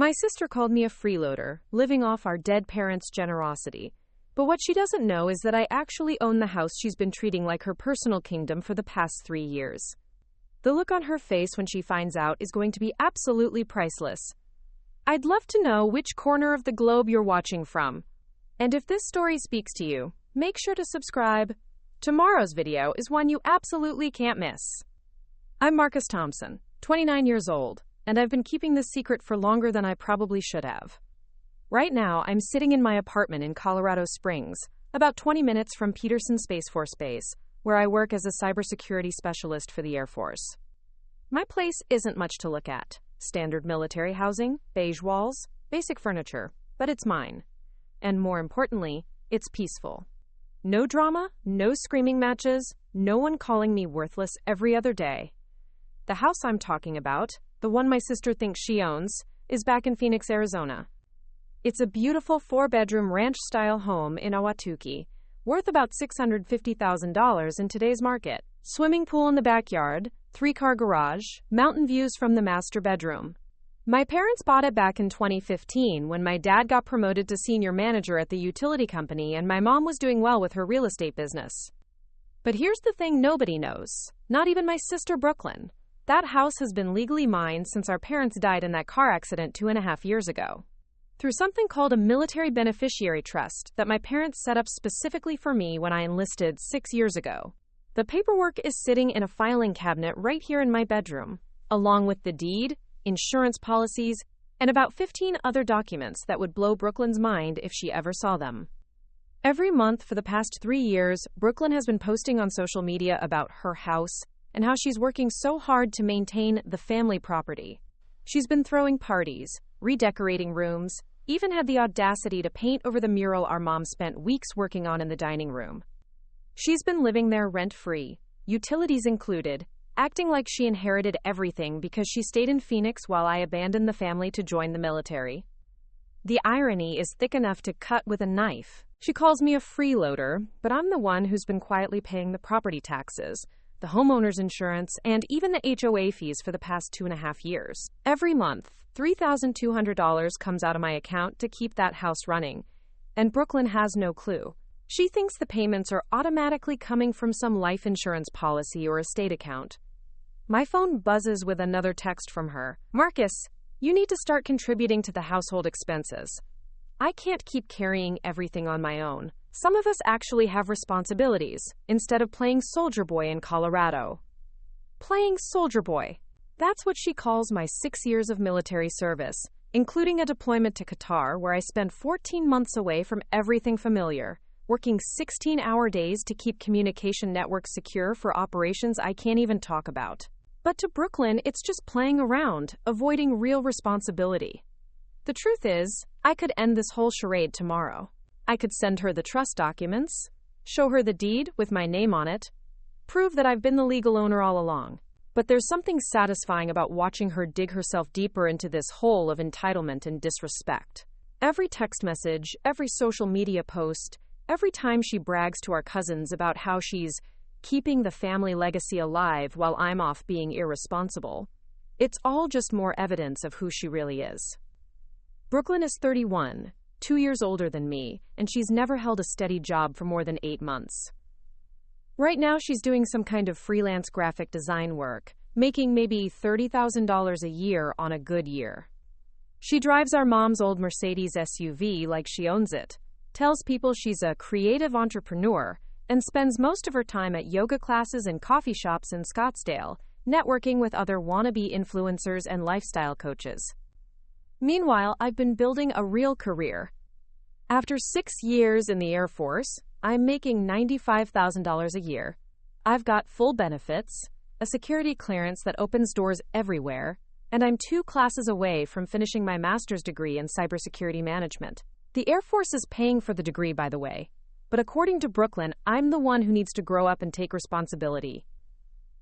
My sister called me a freeloader, living off our dead parents' generosity. But what she doesn't know is that I actually own the house she's been treating like her personal kingdom for the past 3 years. The look on her face when she finds out is going to be absolutely priceless. I'd love to know which corner of the globe you're watching from. And if this story speaks to you, make sure to subscribe. Tomorrow's video is one you absolutely can't miss. I'm Marcus Thompson, 29 years old, and I've been keeping this secret for longer than I probably should have. Right now, I'm sitting in my apartment in Colorado Springs, about 20 minutes from Peterson Space Force Base, where I work as a cybersecurity specialist for the Air Force. My place isn't much to look at. Standard military housing, beige walls, basic furniture, but it's mine. And more importantly, it's peaceful. No drama, no screaming matches, no one calling me worthless every other day. The house I'm talking about, the one my sister thinks she owns, is back in Phoenix, Arizona. It's a beautiful 4-bedroom ranch-style home in Ahwatukee, worth about $650,000 in today's market. Swimming pool in the backyard, 3-car garage, mountain views from the master bedroom. My parents bought it back in 2015 when my dad got promoted to senior manager at the utility company and my mom was doing well with her real estate business. But here's the thing nobody knows, not even my sister Brooklyn. That house has been legally mine since our parents died in that car accident 2.5 years ago. Through something called a military beneficiary trust that my parents set up specifically for me when I enlisted 6 years ago. The paperwork is sitting in a filing cabinet right here in my bedroom, along with the deed, insurance policies, and about 15 other documents that would blow Brooklyn's mind if she ever saw them. Every month for the past 3 years, Brooklyn has been posting on social media about her house and how she's working so hard to maintain the family property. She's been throwing parties, redecorating rooms, even had the audacity to paint over the mural our mom spent weeks working on in the dining room. She's been living there rent-free, utilities included, acting like she inherited everything because she stayed in Phoenix while I abandoned the family to join the military. The irony is thick enough to cut with a knife. She calls me a freeloader, but I'm the one who's been quietly paying the property taxes, the homeowner's insurance, and even the HOA fees for the past 2.5 years. Every month, $3,200 comes out of my account to keep that house running, and Brooklyn has no clue. She thinks the payments are automatically coming from some life insurance policy or estate account. My phone buzzes with another text from her. Marcus, you need to start contributing to the household expenses. I can't keep carrying everything on my own. Some of us actually have responsibilities, instead of playing soldier boy in Colorado. Playing soldier boy. That's what she calls my 6 years of military service, including a deployment to Qatar where I spent 14 months away from everything familiar, working 16-hour days to keep communication networks secure for operations I can't even talk about. But to Brooklyn, it's just playing around, avoiding real responsibility. The truth is, I could end this whole charade tomorrow. I could send her the trust documents, show her the deed with my name on it, prove that I've been the legal owner all along. But there's something satisfying about watching her dig herself deeper into this hole of entitlement and disrespect. Every text message, every social media post, every time she brags to our cousins about how she's keeping the family legacy alive while I'm off being irresponsible, it's all just more evidence of who she really is. Brooklyn is 31, 2 years older than me, and she's never held a steady job for more than 8 months. Right now, she's doing some kind of freelance graphic design work, making maybe $30,000 a year on a good year. She drives our mom's old Mercedes SUV like she owns it, tells people she's a creative entrepreneur, and spends most of her time at yoga classes and coffee shops in Scottsdale, networking with other wannabe influencers and lifestyle coaches. Meanwhile, I've been building a real career. After 6 years in the Air Force, I'm making $95,000 a year. I've got full benefits, a security clearance that opens doors everywhere, and I'm 2 classes away from finishing my master's degree in cybersecurity management. The Air Force is paying for the degree, by the way, but according to Brooklyn, I'm the one who needs to grow up and take responsibility.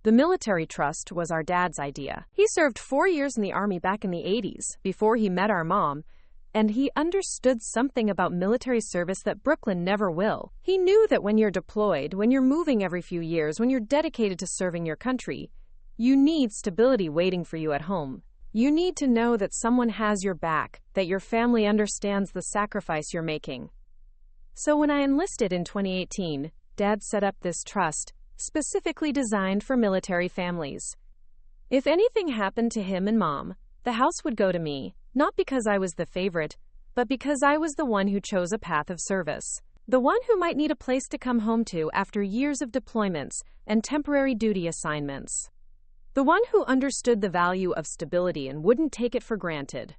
The military trust was our dad's idea. He served 4 years in the Army back in the 80s, before he met our mom, and he understood something about military service that Brooklyn never will. He knew that when you're deployed, when you're moving every few years, when you're dedicated to serving your country, you need stability waiting for you at home. You need to know that someone has your back, that your family understands the sacrifice you're making. So when I enlisted in 2018, Dad set up this trust, specifically designed for military families. If anything happened to him and Mom, the house would go to me, not because I was the favorite, but because I was the one who chose a path of service. The one who might need a place to come home to after years of deployments and temporary duty assignments. The one who understood the value of stability and wouldn't take it for granted.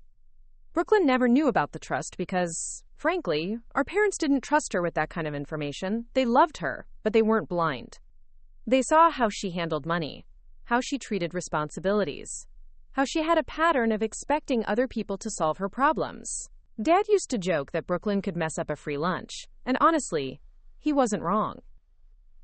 Brooklyn never knew about the trust because, frankly, our parents didn't trust her with that kind of information. They loved her, but they weren't blind. They saw how she handled money, how she treated responsibilities, how she had a pattern of expecting other people to solve her problems. Dad used to joke that Brooklyn could mess up a free lunch, and honestly, he wasn't wrong.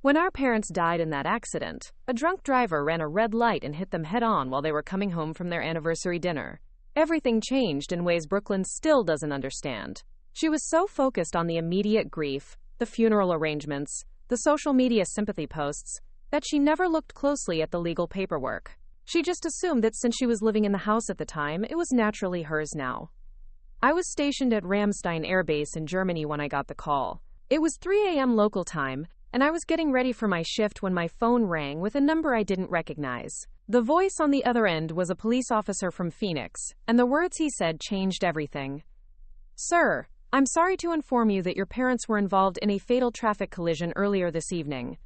When our parents died in that accident, a drunk driver ran a red light and hit them head-on while they were coming home from their anniversary dinner. Everything changed in ways Brooklyn still doesn't understand. She was so focused on the immediate grief, the funeral arrangements, the social media sympathy posts, that she never looked closely at the legal paperwork. She just assumed that since she was living in the house at the time, it was naturally hers now. I was stationed at Ramstein Air Base in Germany when I got the call. It was 3 a.m. local time, and I was getting ready for my shift when my phone rang with a number I didn't recognize. The voice on the other end was a police officer from Phoenix, and the words he said changed everything. "Sir, I'm sorry to inform you that your parents were involved in a fatal traffic collision earlier this evening."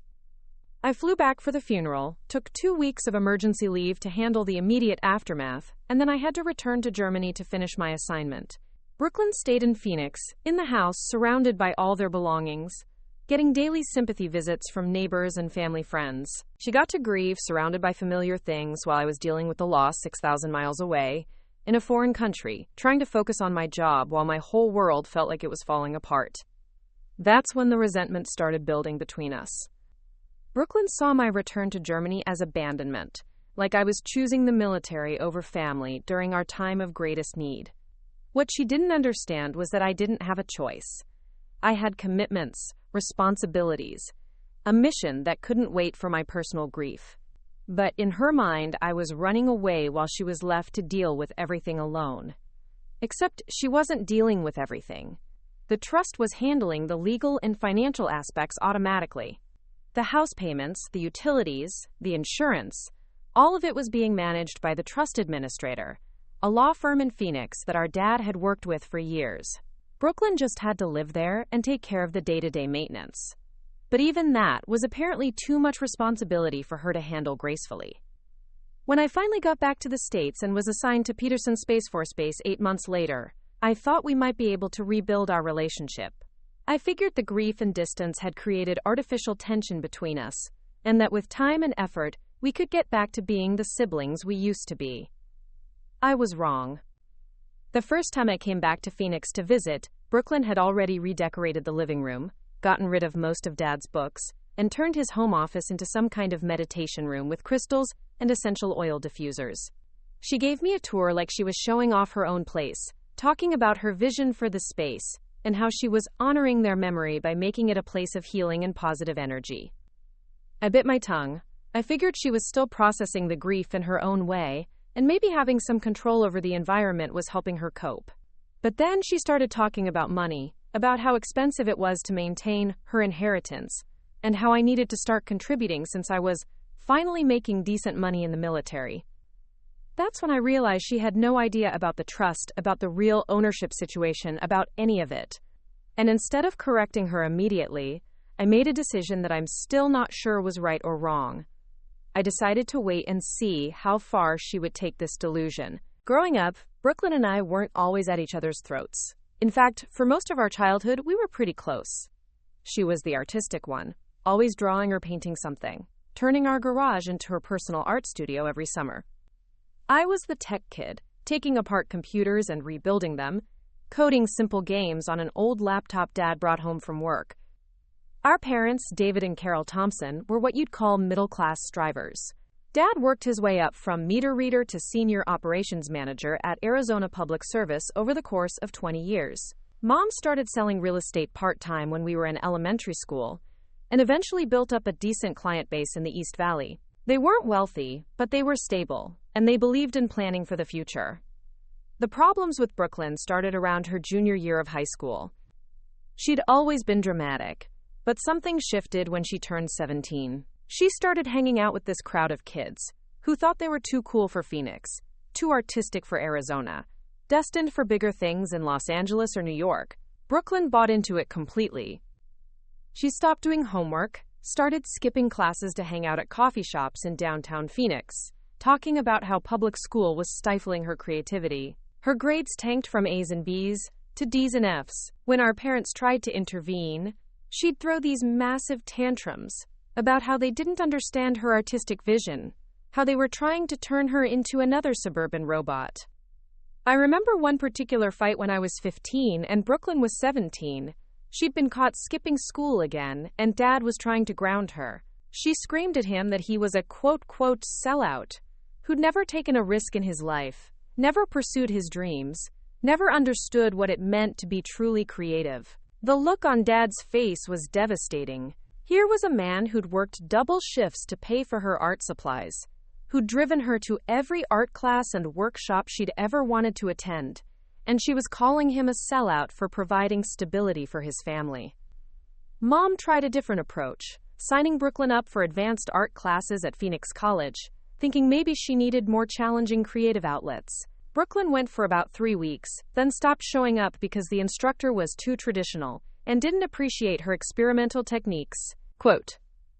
I flew back for the funeral, took 2 weeks of emergency leave to handle the immediate aftermath, and then I had to return to Germany to finish my assignment. Brooklyn stayed in Phoenix, in the house, surrounded by all their belongings, getting daily sympathy visits from neighbors and family friends. She got to grieve, surrounded by familiar things, while I was dealing with the loss 6,000 miles away, in a foreign country, trying to focus on my job while my whole world felt like it was falling apart. That's when the resentment started building between us. Brooklyn saw my return to Germany as abandonment, like I was choosing the military over family during our time of greatest need. What she didn't understand was that I didn't have a choice. I had commitments, responsibilities, a mission that couldn't wait for my personal grief. But in her mind, I was running away while she was left to deal with everything alone. Except she wasn't dealing with everything. The trust was handling the legal and financial aspects automatically. The house payments, the utilities, the insurance, all of it was being managed by the trust administrator, a law firm in Phoenix that our dad had worked with for years. Brooklyn just had to live there and take care of the day-to-day maintenance. But even that was apparently too much responsibility for her to handle gracefully. When I finally got back to the States and was assigned to Peterson Space Force Base 8 months later, I thought we might be able to rebuild our relationship. I figured the grief and distance had created artificial tension between us, and that with time and effort, we could get back to being the siblings we used to be. I was wrong. The first time I came back to Phoenix to visit, Brooklyn had already redecorated the living room, gotten rid of most of Dad's books, and turned his home office into some kind of meditation room with crystals and essential oil diffusers. She gave me a tour like she was showing off her own place, talking about her vision for the space, and how she was honoring their memory by making it a place of healing and positive energy. I bit my tongue. I figured she was still processing the grief in her own way, and maybe having some control over the environment was helping her cope. But then she started talking about money, about how expensive it was to maintain her inheritance, and how I needed to start contributing since I was finally making decent money in the military. That's when I realized she had no idea about the trust, about the real ownership situation, about any of it. And instead of correcting her immediately, I made a decision that I'm still not sure was right or wrong. I decided to wait and see how far she would take this delusion. Growing up, Brooklyn and I weren't always at each other's throats. In fact, for most of our childhood, we were pretty close. She was the artistic one, always drawing or painting something, turning our garage into her personal art studio every summer. I was the tech kid, taking apart computers and rebuilding them, coding simple games on an old laptop Dad brought home from work. Our parents, David and Carol Thompson, were what you'd call middle-class strivers. Dad worked his way up from meter reader to senior operations manager at Arizona Public Service over the course of 20 years. Mom started selling real estate part-time when we were in elementary school, and eventually built up a decent client base in the East Valley. They weren't wealthy, but they were stable, and they believed in planning for the future. The problems with Brooklyn started around her junior year of high school. She'd always been dramatic, but something shifted when she turned 17. She started hanging out with this crowd of kids who thought they were too cool for Phoenix, too artistic for Arizona, destined for bigger things in Los Angeles or New York. Brooklyn bought into it completely. She stopped doing homework, started skipping classes to hang out at coffee shops in downtown Phoenix, talking about how public school was stifling her creativity. Her grades tanked from A's and B's to D's and F's. When our parents tried to intervene, she'd throw these massive tantrums about how they didn't understand her artistic vision, how they were trying to turn her into another suburban robot. I remember one particular fight when I was 15 and Brooklyn was 17. She'd been caught skipping school again, and Dad was trying to ground her. She screamed at him that he was a quote-quote sellout, who'd never taken a risk in his life, never pursued his dreams, never understood what it meant to be truly creative. The look on Dad's face was devastating. Here was a man who'd worked double shifts to pay for her art supplies, who'd driven her to every art class and workshop she'd ever wanted to attend, and she was calling him a sellout for providing stability for his family. Mom tried a different approach, signing Brooklyn up for advanced art classes at Phoenix College, thinking maybe she needed more challenging creative outlets. Brooklyn went for about 3 weeks, then stopped showing up because the instructor was too traditional and didn't appreciate her experimental techniques. Quote,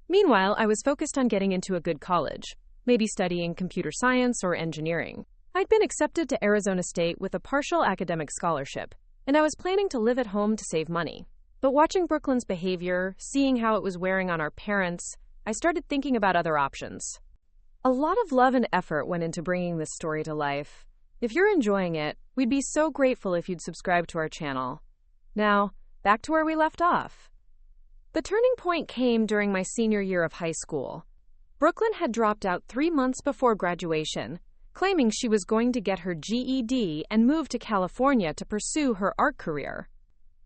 "Meanwhile, I was focused on getting into a good college, maybe studying computer science or engineering. I'd been accepted to Arizona State with a partial academic scholarship, and I was planning to live at home to save money. But watching Brooklyn's behavior, seeing how it was wearing on our parents, I started thinking about other options." A lot of love and effort went into bringing this story to life. If you're enjoying it, we'd be so grateful if you'd subscribe to our channel. Now, back to where we left off. The turning point came during my senior year of high school. Brooklyn had dropped out 3 months before graduation, claiming she was going to get her GED and move to California to pursue her art career.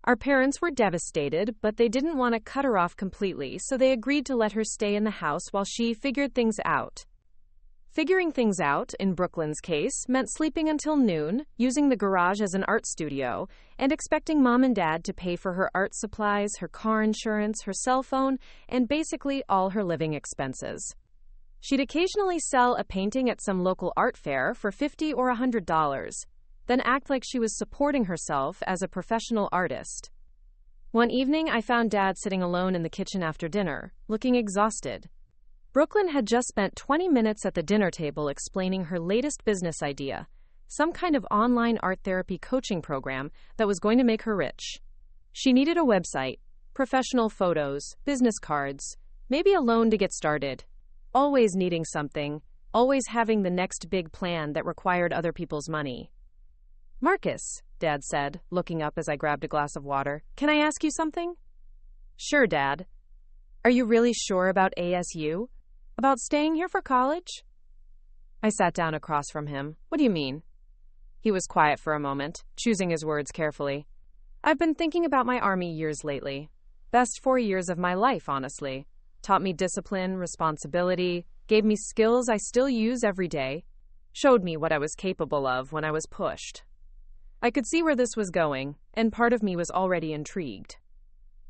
Our parents were devastated, but they didn't want to cut her off completely, so they agreed to let her stay in the house while she figured things out. Figuring things out, in Brooklyn's case, meant sleeping until noon, using the garage as an art studio, and expecting Mom and Dad to pay for her art supplies, her car insurance, her cell phone, and basically all her living expenses. She'd occasionally sell a painting at some local art fair for $50 or $100, then act like she was supporting herself as a professional artist. One evening, I found Dad sitting alone in the kitchen after dinner, looking exhausted. Brooklyn had just spent 20 minutes at the dinner table explaining her latest business idea, some kind of online art therapy coaching program that was going to make her rich. She needed a website, professional photos, business cards, maybe a loan to get started. Always needing something, always having the next big plan that required other people's money. "Marcus," Dad said, looking up as I grabbed a glass of water, "can I ask you something?" "Sure, Dad." "Are you really sure about ASU? About staying here for college?" I sat down across from him. "What do you mean?" He was quiet for a moment, choosing his words carefully. "I've been thinking about my Army years lately. Best 4 years of my life, honestly. Taught me discipline, responsibility, gave me skills I still use every day, showed me what I was capable of when I was pushed." I could see where this was going, and part of me was already intrigued.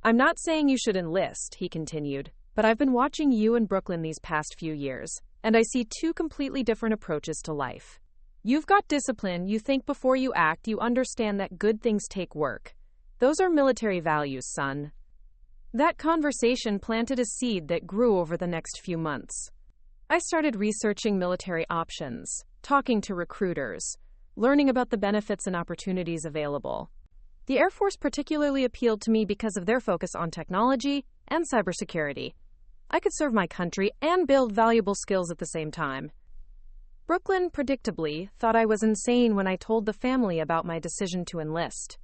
"I'm not saying you should enlist," he continued, "but I've been watching you and Brooklyn these past few years, and I see 2 completely different approaches to life. You've got discipline, you think before you act, you understand that good things take work. Those are military values, son." That conversation planted a seed that grew over the next few months. I started researching military options, talking to recruiters, learning about the benefits and opportunities available. The Air Force particularly appealed to me because of their focus on technology and cybersecurity. I could serve my country and build valuable skills at the same time. Brooklyn, predictably, thought I was insane when I told the family about my decision to enlist.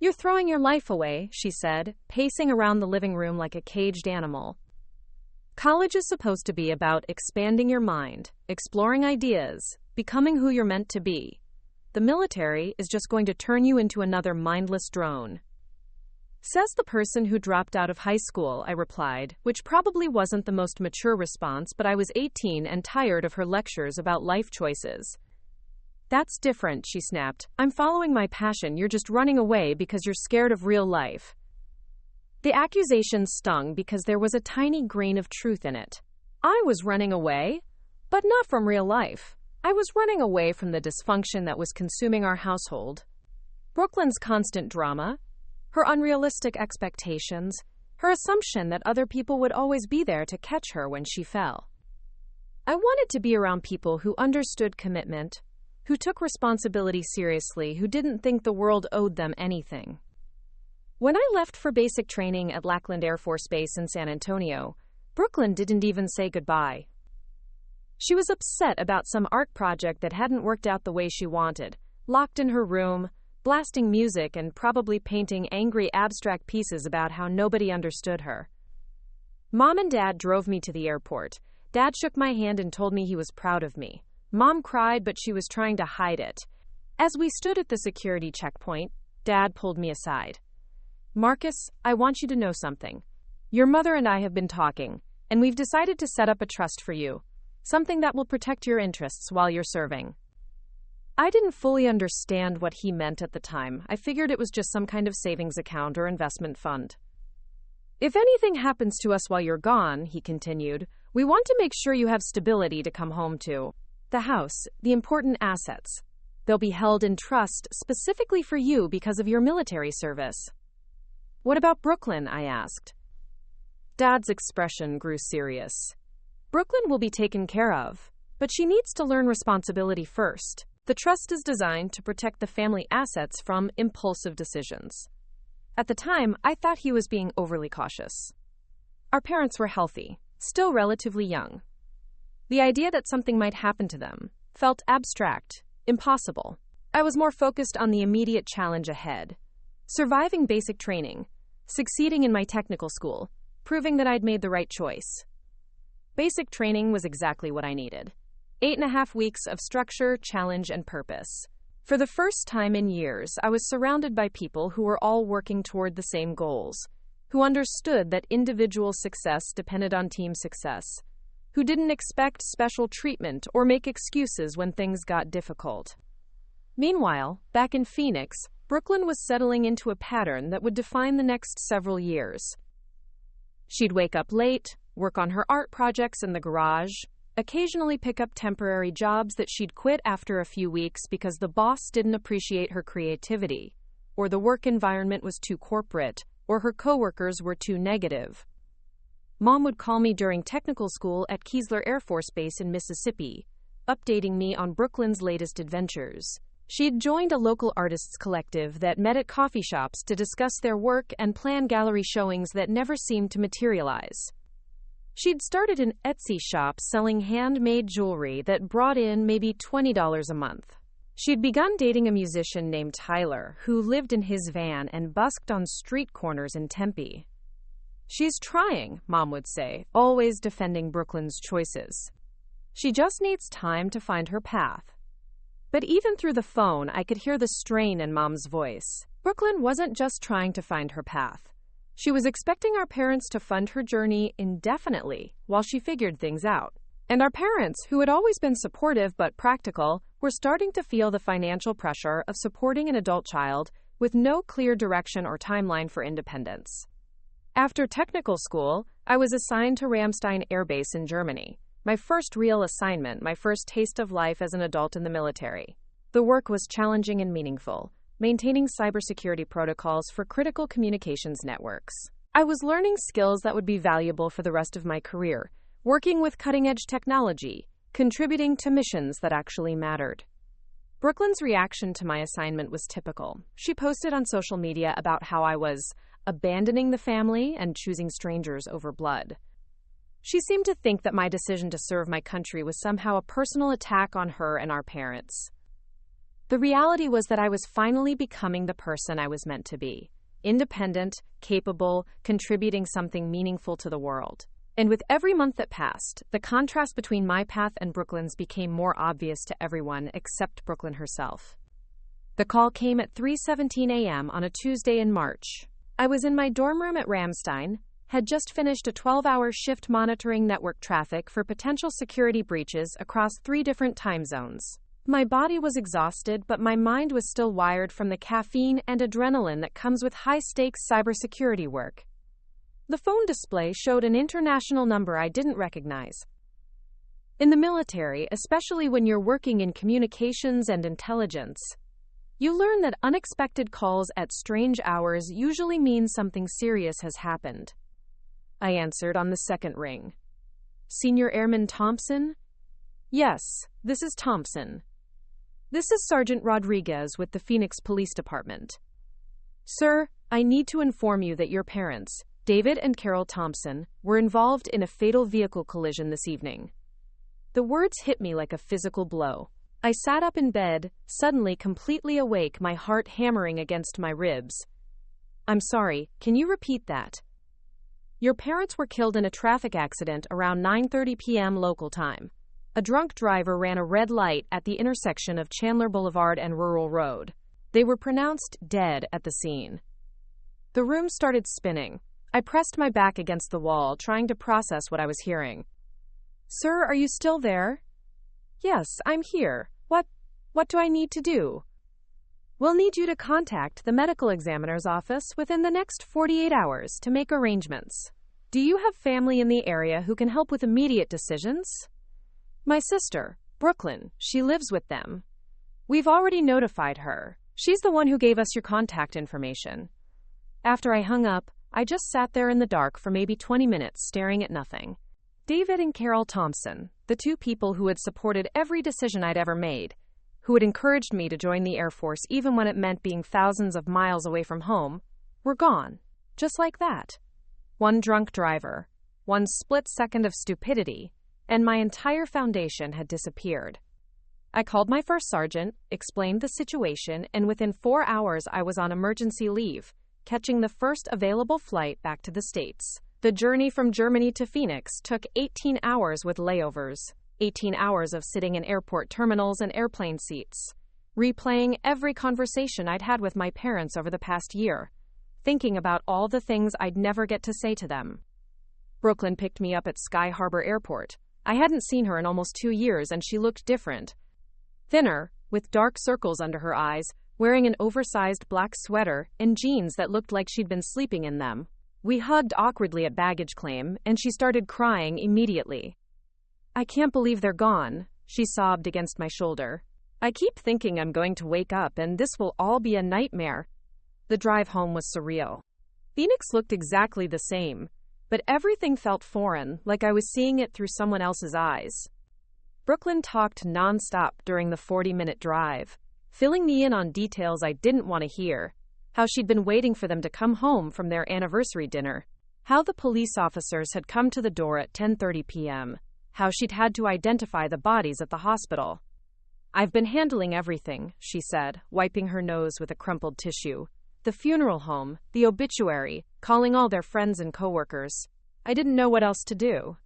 "You're throwing your life away," she said, pacing around the living room like a caged animal. "College is supposed to be about expanding your mind, exploring ideas, becoming who you're meant to be. The military is just going to turn you into another mindless drone." Says the person who dropped out of high school, I replied, which probably wasn't the most mature response, but I was 18 and tired of her lectures about life choices. That's different, she snapped. I'm following my passion, you're just running away because you're scared of real life. The accusation stung because there was a tiny grain of truth in it. I was running away, but not from real life. I was running away from the dysfunction that was consuming our household. Brooklyn's constant drama, her unrealistic expectations, her assumption that other people would always be there to catch her when she fell. I wanted to be around people who understood commitment, who took responsibility seriously, who didn't think the world owed them anything. When I left for basic training at Lackland Air Force Base in San Antonio, Brooklyn didn't even say goodbye. She was upset about some art project that hadn't worked out the way she wanted, locked in her room, blasting music and probably painting angry abstract pieces about how nobody understood her. Mom and Dad drove me to the airport. Dad shook my hand and told me he was proud of me. Mom cried, but she was trying to hide it. As we stood at the security checkpoint, Dad pulled me aside. Marcus, I want you to know something. Your mother and I have been talking, and we've decided to set up a trust for you, something that will protect your interests while you're serving. I didn't fully understand what he meant at the time. I figured it was just some kind of savings account or investment fund. If anything happens to us while you're gone, he continued, we want to make sure you have stability to come home to. The house, the important assets. They'll be held in trust specifically for you because of your military service. What about Brooklyn? I asked. Dad's expression grew serious. Brooklyn will be taken care of, but she needs to learn responsibility first. The trust is designed to protect the family assets from impulsive decisions. At the time, I thought he was being overly cautious. Our parents were healthy, still relatively young. The idea that something might happen to them felt abstract, impossible. I was more focused on the immediate challenge ahead. Surviving basic training, succeeding in my technical school, proving that I'd made the right choice. Basic training was exactly what I needed. 8.5 weeks of structure, challenge, and purpose. For the first time in years, I was surrounded by people who were all working toward the same goals, who understood that individual success depended on team success, who didn't expect special treatment or make excuses when things got difficult. Meanwhile, back in Phoenix, Brooklyn was settling into a pattern that would define the next several years. She'd wake up late, work on her art projects in the garage, occasionally pick up temporary jobs that she'd quit after a few weeks because the boss didn't appreciate her creativity, or the work environment was too corporate, or her coworkers were too negative. Mom would call me during technical school at Keesler Air Force Base in Mississippi, updating me on Brooklyn's latest adventures. She'd joined a local artists collective that met at coffee shops to discuss their work and plan gallery showings that never seemed to materialize. She'd started an Etsy shop selling handmade jewelry that brought in maybe $20 a month. She'd begun dating a musician named Tyler, who lived in his van and busked on street corners in Tempe. She's trying, Mom would say, always defending Brooklyn's choices. She just needs time to find her path. But even through the phone, I could hear the strain in Mom's voice. Brooklyn wasn't just trying to find her path. She was expecting our parents to fund her journey indefinitely while she figured things out. And our parents, who had always been supportive but practical, were starting to feel the financial pressure of supporting an adult child with no clear direction or timeline for independence. After technical school, I was assigned to Ramstein Air Base in Germany. My first real assignment, my first taste of life as an adult in the military. The work was challenging and meaningful, maintaining cybersecurity protocols for critical communications networks. I was learning skills that would be valuable for the rest of my career, working with cutting-edge technology, contributing to missions that actually mattered. Brooklyn's reaction to my assignment was typical. She posted on social media about how I was abandoning the family and choosing strangers over blood. She seemed to think that my decision to serve my country was somehow a personal attack on her and our parents. The reality was that I was finally becoming the person I was meant to be. Independent, capable, contributing something meaningful to the world. And with every month that passed, the contrast between my path and Brooklyn's became more obvious to everyone except Brooklyn herself. The call came at 3:17 a.m. on a Tuesday in March. I was in my dorm room at Ramstein, had just finished a 12-hour shift monitoring network traffic for potential security breaches across 3 different time zones. My body was exhausted, but my mind was still wired from the caffeine and adrenaline that comes with high-stakes cybersecurity work. The phone display showed an international number I didn't recognize. In the military, especially when you're working in communications and intelligence, you learn that unexpected calls at strange hours usually mean something serious has happened. I answered on the second ring. Senior Airman Thompson? Yes, this is Thompson. This is Sergeant Rodriguez with the Phoenix Police Department. Sir, I need to inform you that your parents, David and Carol Thompson, were involved in a fatal vehicle collision this evening. The words hit me like a physical blow. I sat up in bed, suddenly completely awake, my heart hammering against my ribs. I'm sorry, can you repeat that? Your parents were killed in a traffic accident around 9:30 p.m. local time. A drunk driver ran a red light at the intersection of Chandler Boulevard and Rural Road. They were pronounced dead at the scene. The room started spinning. I pressed my back against the wall, trying to process what I was hearing. Sir, are you still there? Yes, I'm here. What do I need to do? We'll need you to contact the medical examiner's office within the next 48 hours to make arrangements. Do you have family in the area who can help with immediate decisions? My sister, Brooklyn, she lives with them. We've already notified her. She's the one who gave us your contact information. After I hung up, I just sat there in the dark for maybe 20 minutes staring at nothing. David and Carol Thompson, the 2 people who had supported every decision I'd ever made, who had encouraged me to join the Air Force even when it meant being thousands of miles away from home, were gone. Just like that. One drunk driver, one split second of stupidity, and my entire foundation had disappeared. I called my first sergeant, explained the situation, and within 4 hours I was on emergency leave, catching the first available flight back to the States. The journey from Germany to Phoenix took 18 hours with layovers, 18 hours of sitting in airport terminals and airplane seats, replaying every conversation I'd had with my parents over the past year, thinking about all the things I'd never get to say to them. Brooklyn picked me up at Sky Harbor Airport. I hadn't seen her in almost 2 years, and she looked different. Thinner, with dark circles under her eyes, wearing an oversized black sweater and jeans that looked like she'd been sleeping in them. We hugged awkwardly at baggage claim, and she started crying immediately. I can't believe they're gone, she sobbed against my shoulder. I keep thinking I'm going to wake up and this will all be a nightmare. The drive home was surreal. Phoenix looked exactly the same, but everything felt foreign, like I was seeing it through someone else's eyes. Brooklyn talked nonstop during the 40-minute drive, filling me in on details I didn't want to hear. How she'd been waiting for them to come home from their anniversary dinner. How the police officers had come to the door at 10:30 p.m. How she'd had to identify the bodies at the hospital. I've been handling everything, she said, wiping her nose with a crumpled tissue. The funeral home, the obituary, calling all their friends and coworkers. I didn't know what else to do.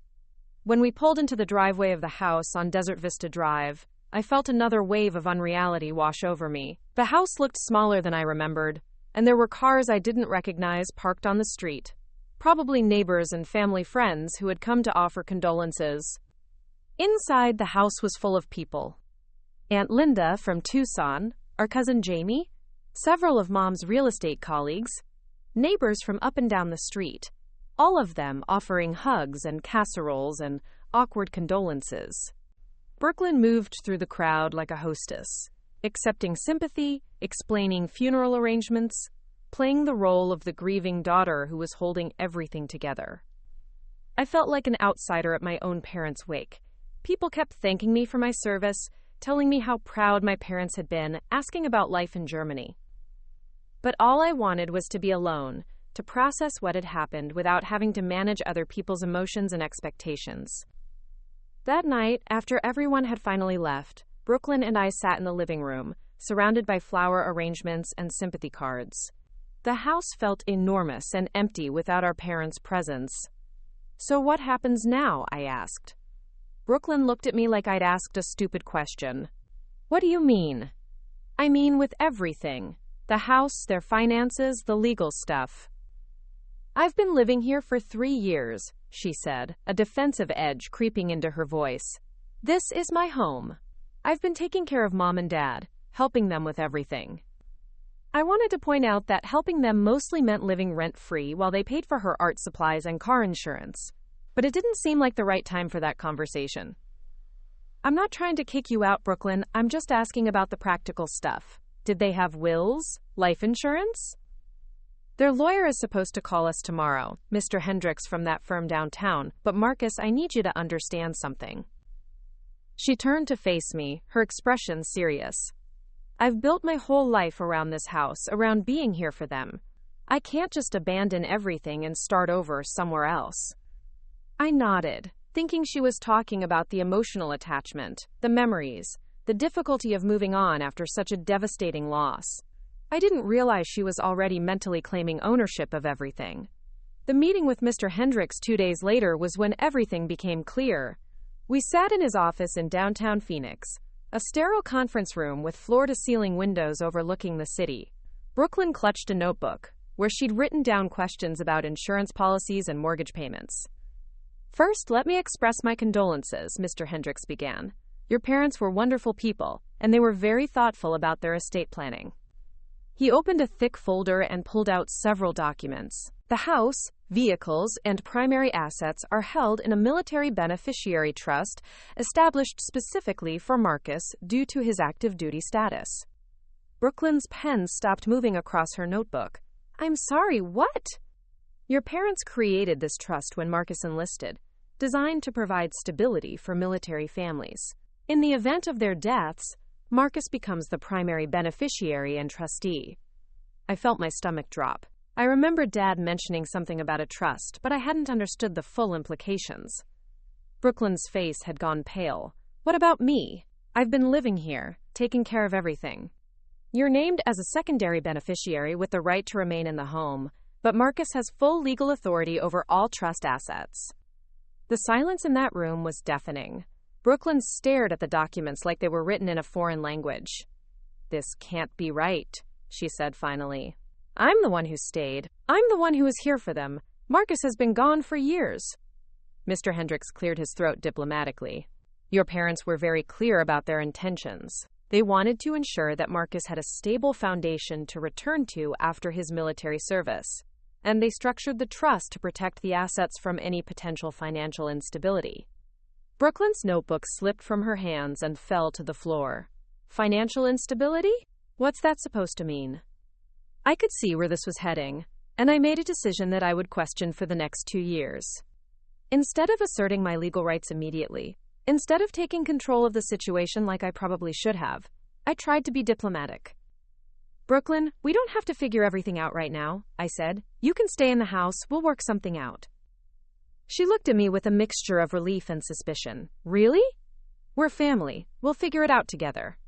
When we pulled into the driveway of the house on Desert Vista Drive, I felt another wave of unreality wash over me. The house looked smaller than I remembered, and there were cars I didn't recognize parked on the street. Probably neighbors and family friends who had come to offer condolences. Inside, the house was full of people. Aunt Linda from Tucson, our cousin Jamie, several of Mom's real estate colleagues, neighbors from up and down the street, all of them offering hugs and casseroles and awkward condolences. Brooklyn moved through the crowd like a hostess, accepting sympathy, explaining funeral arrangements, playing the role of the grieving daughter who was holding everything together. I felt like an outsider at my own parents' wake. People kept thanking me for my service, telling me how proud my parents had been, asking about life in Germany. But all I wanted was to be alone, to process what had happened without having to manage other people's emotions and expectations. That night, after everyone had finally left, Brooklyn and I sat in the living room, surrounded by flower arrangements and sympathy cards. The house felt enormous and empty without our parents' presence. So what happens now? I asked. Brooklyn looked at me like I'd asked a stupid question. What do you mean? I mean with everything. The house, their finances, the legal stuff. I've been living here for 3 years, she said, a defensive edge creeping into her voice. This is my home. I've been taking care of Mom and Dad, helping them with everything. I wanted to point out that helping them mostly meant living rent-free while they paid for her art supplies and car insurance. But it didn't seem like the right time for that conversation. I'm not trying to kick you out, Brooklyn. I'm just asking about the practical stuff. Did they have wills? Life insurance? Their lawyer is supposed to call us tomorrow, Mr. Hendricks from that firm downtown, but Marcus, I need you to understand something. She turned to face me, her expression serious. I've built my whole life around this house, around being here for them. I can't just abandon everything and start over somewhere else. I nodded, thinking she was talking about the emotional attachment, the memories, the difficulty of moving on after such a devastating loss. I didn't realize she was already mentally claiming ownership of everything. The meeting with Mr. Hendricks 2 days later was when everything became clear. We sat in his office in downtown Phoenix, a sterile conference room with floor-to-ceiling windows overlooking the city. Brooklyn clutched a notebook, where she'd written down questions about insurance policies and mortgage payments. First, let me express my condolences, Mr. Hendricks began. Your parents were wonderful people, and they were very thoughtful about their estate planning. He opened a thick folder and pulled out several documents. The house, vehicles, and primary assets are held in a military beneficiary trust established specifically for Marcus due to his active duty status. Brooklyn's pen stopped moving across her notebook. I'm sorry, what? Your parents created this trust when Marcus enlisted, designed to provide stability for military families. In the event of their deaths, Marcus becomes the primary beneficiary and trustee. I felt my stomach drop. I remembered Dad mentioning something about a trust, but I hadn't understood the full implications. Brooklyn's face had gone pale. What about me? I've been living here, taking care of everything. You're named as a secondary beneficiary with the right to remain in the home, but Marcus has full legal authority over all trust assets. The silence in that room was deafening. Brooklyn stared at the documents like they were written in a foreign language. This can't be right, she said finally. I'm the one who stayed. I'm the one who was here for them. Marcus has been gone for years. Mr. Hendricks cleared his throat diplomatically. Your parents were very clear about their intentions. They wanted to ensure that Marcus had a stable foundation to return to after his military service, and they structured the trust to protect the assets from any potential financial instability. Brooklyn's notebook slipped from her hands and fell to the floor. Financial instability? What's that supposed to mean? I could see where this was heading, and I made a decision that I would question for the next 2 years. Instead of asserting my legal rights immediately, instead of taking control of the situation like I probably should have, I tried to be diplomatic. Brooklyn, we don't have to figure everything out right now, I said. You can stay in the house, we'll work something out. She looked at me with a mixture of relief and suspicion. Really? We're family. We'll figure it out together.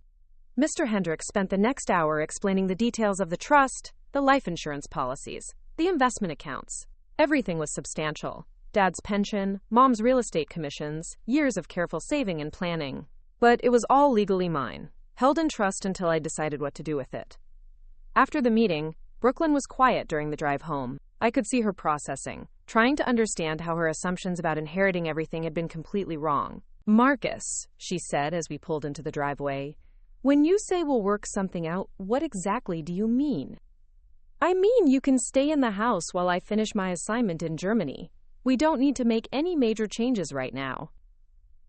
Mr. Hendricks spent the next hour explaining the details of the trust, the life insurance policies, the investment accounts. Everything was substantial. Dad's pension, Mom's real estate commissions, years of careful saving and planning. But it was all legally mine, held in trust until I decided what to do with it. After the meeting, Brooklyn was quiet during the drive home. I could see her processing, trying to understand how her assumptions about inheriting everything had been completely wrong. Marcus, she said as we pulled into the driveway, when you say we'll work something out, what exactly do you mean? I mean you can stay in the house while I finish my assignment in Germany. We don't need to make any major changes right now.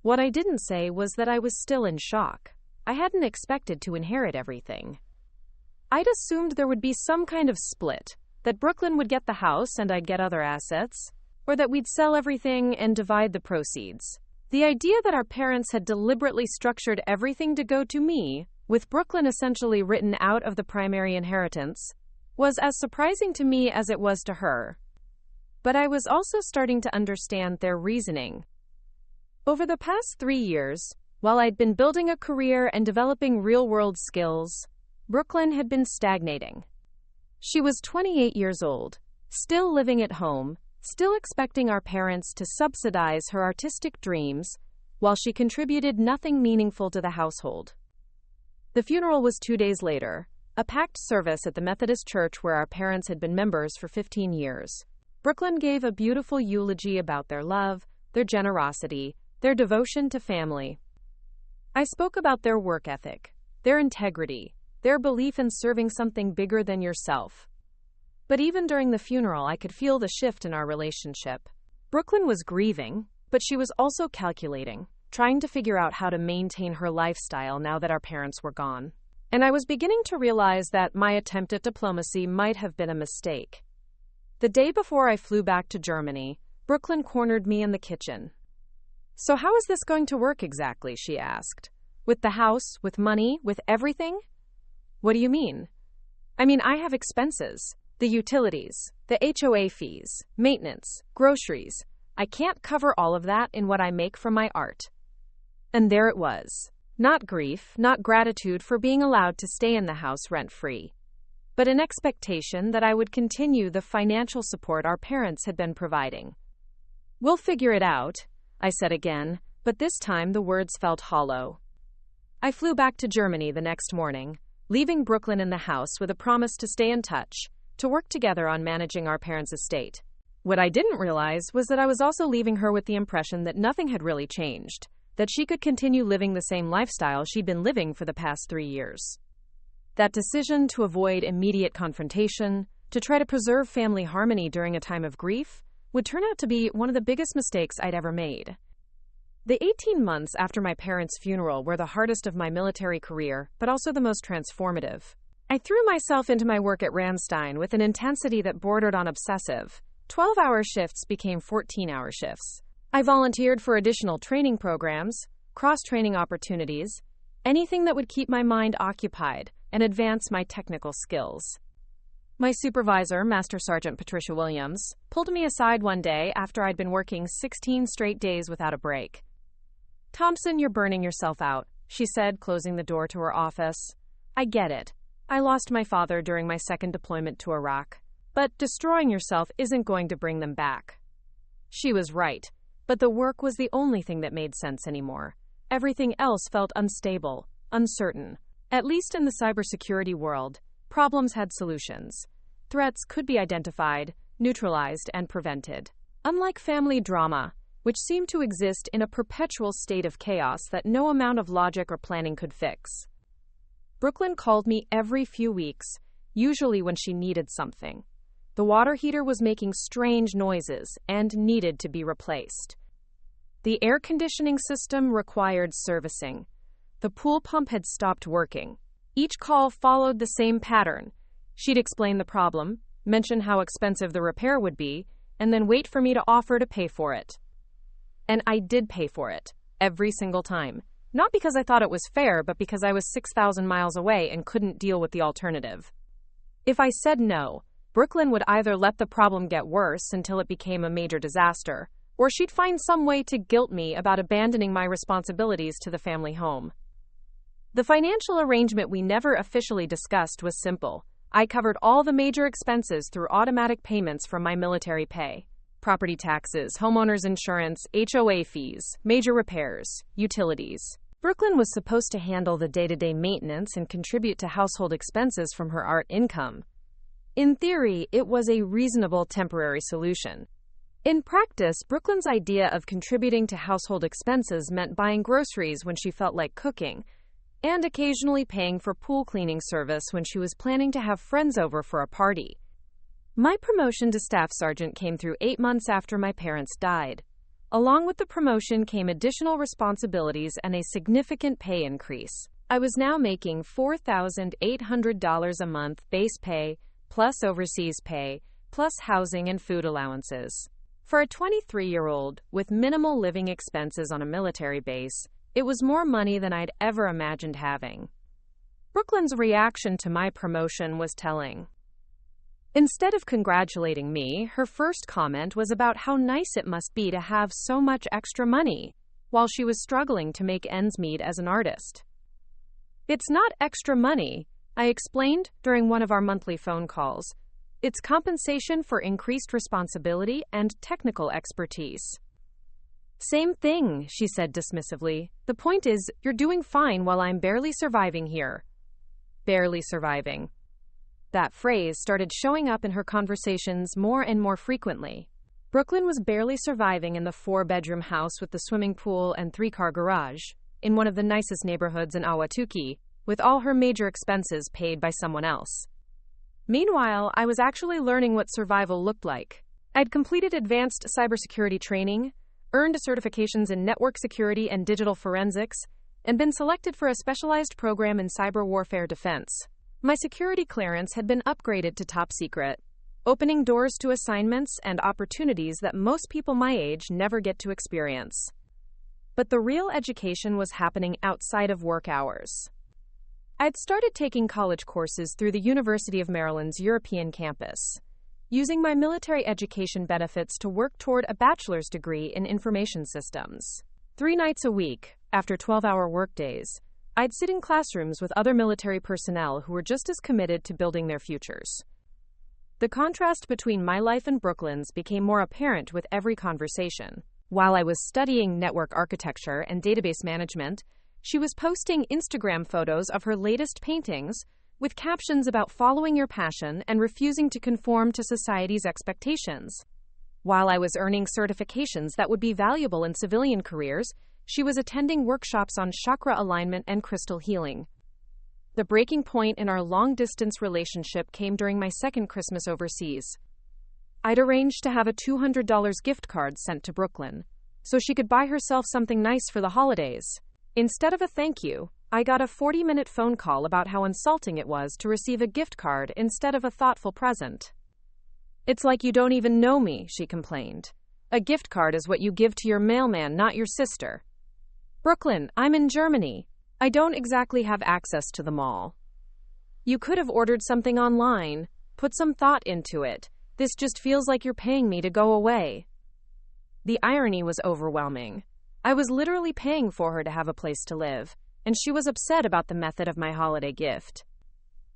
What I didn't say was that I was still in shock. I hadn't expected to inherit everything. I'd assumed there would be some kind of split, that Brooklyn would get the house and I'd get other assets, or that we'd sell everything and divide the proceeds. The idea that our parents had deliberately structured everything to go to me, with Brooklyn essentially written out of the primary inheritance, was as surprising to me as it was to her. But I was also starting to understand their reasoning. Over the past 3 years, while I'd been building a career and developing real-world skills, Brooklyn had been stagnating. She was 28 years old, still living at home, still expecting our parents to subsidize her artistic dreams, while she contributed nothing meaningful to the household. The funeral was 2 days later, a packed service at the Methodist church where our parents had been members for 15 years. Brooklyn gave a beautiful eulogy about their love, their generosity, their devotion to family. I spoke about their work ethic, their integrity, their belief in serving something bigger than yourself. But even during the funeral, I could feel the shift in our relationship. Brooklyn was grieving, but she was also calculating, trying to figure out how to maintain her lifestyle now that our parents were gone. And I was beginning to realize that my attempt at diplomacy might have been a mistake. The day before I flew back to Germany, Brooklyn cornered me in the kitchen. "So how is this going to work exactly?" she asked. "With the house, with money, with everything?" "What do you mean?" "I mean, I have expenses. The utilities, the HOA fees, maintenance, groceries. I can't cover all of that in what I make from my art." And there it was. Not grief, not gratitude for being allowed to stay in the house rent-free, but an expectation that I would continue the financial support our parents had been providing. "We'll figure it out," I said again, but this time the words felt hollow. I flew back to Germany the next morning, leaving Brooklyn in the house with a promise to stay in touch, to work together on managing our parents' estate. What I didn't realize was that I was also leaving her with the impression that nothing had really changed, that she could continue living the same lifestyle she'd been living for the past 3 years. That decision to avoid immediate confrontation, to try to preserve family harmony during a time of grief, would turn out to be one of the biggest mistakes I'd ever made. The 18 months after my parents' funeral were the hardest of my military career, but also the most transformative. I threw myself into my work at Ramstein with an intensity that bordered on obsessive. 12-hour shifts became 14-hour shifts. I volunteered for additional training programs, cross-training opportunities, anything that would keep my mind occupied and advance my technical skills. My supervisor, Master Sergeant Patricia Williams, pulled me aside one day after I'd been working 16 straight days without a break. "Thompson, you're burning yourself out," she said, closing the door to her office. "I get it. I lost my father during my second deployment to Iraq. But destroying yourself isn't going to bring them back." She was right, but the work was the only thing that made sense anymore. Everything else felt unstable, uncertain. At least in the cybersecurity world, problems had solutions. Threats could be identified, neutralized, and prevented. Unlike family drama, which seemed to exist in a perpetual state of chaos that no amount of logic or planning could fix. Brooklyn called me every few weeks, usually when she needed something. The water heater was making strange noises and needed to be replaced. The air conditioning system required servicing. The pool pump had stopped working. Each call followed the same pattern. She'd explain the problem, mention how expensive the repair would be, and then wait for me to offer to pay for it. And I did pay for it, every single time. Not because I thought it was fair, but because I was 6,000 miles away and couldn't deal with the alternative. If I said no, Brooklyn would either let the problem get worse until it became a major disaster, or she'd find some way to guilt me about abandoning my responsibilities to the family home. The financial arrangement we never officially discussed was simple. I covered all the major expenses through automatic payments from my military pay. Property taxes, homeowners insurance, HOA fees, major repairs, utilities. Brooklyn was supposed to handle the day-to-day maintenance and contribute to household expenses from her art income. In theory, it was a reasonable temporary solution. In practice, Brooklyn's idea of contributing to household expenses meant buying groceries when she felt like cooking, and occasionally paying for pool cleaning service when she was planning to have friends over for a party. My promotion to staff sergeant came through 8 months after my parents died. Along with the promotion came additional responsibilities and a significant pay increase. I was now making $4,800 a month base pay, plus overseas pay, plus housing and food allowances. For a 23-year-old with minimal living expenses on a military base, it was more money than I'd ever imagined having. Brooklyn's reaction to my promotion was telling. Instead of congratulating me, her first comment was about how nice it must be to have so much extra money, while she was struggling to make ends meet as an artist. "It's not extra money," I explained during one of our monthly phone calls. "It's compensation for increased responsibility and technical expertise." "Same thing," she said dismissively. "The point is, you're doing fine while I'm barely surviving here." Barely surviving. That phrase started showing up in her conversations more and more frequently. Brooklyn was barely surviving in the 4-bedroom house with the swimming pool and 3-car garage, in one of the nicest neighborhoods in Ahwatukee, with all her major expenses paid by someone else. Meanwhile, I was actually learning what survival looked like. I'd completed advanced cybersecurity training, earned certifications in network security and digital forensics, and been selected for a specialized program in cyber warfare defense. My security clearance had been upgraded to top secret, opening doors to assignments and opportunities that most people my age never get to experience. But the real education was happening outside of work hours. I'd started taking college courses through the University of Maryland's European campus, using my military education benefits to work toward a bachelor's degree in information systems. 3 nights a week, after 12-hour workdays, I'd sit in classrooms with other military personnel who were just as committed to building their futures. The contrast between my life and Brooklyn's became more apparent with every conversation. While I was studying network architecture and database management, she was posting Instagram photos of her latest paintings with captions about following your passion and refusing to conform to society's expectations. While I was earning certifications that would be valuable in civilian careers, she was attending workshops on chakra alignment and crystal healing. The breaking point in our long-distance relationship came during my second Christmas overseas. I'd arranged to have a $200 gift card sent to Brooklyn, so she could buy herself something nice for the holidays. Instead of a thank you, I got a 40-minute phone call about how insulting it was to receive a gift card instead of a thoughtful present. "It's like you don't even know me," she complained. "A gift card is what you give to your mailman, not your sister." "Brooklyn, I'm in Germany. I don't exactly have access to the mall." "You could have ordered something online. Put some thought into it. This just feels like you're paying me to go away." The irony was overwhelming. I was literally paying for her to have a place to live, and she was upset about the method of my holiday gift.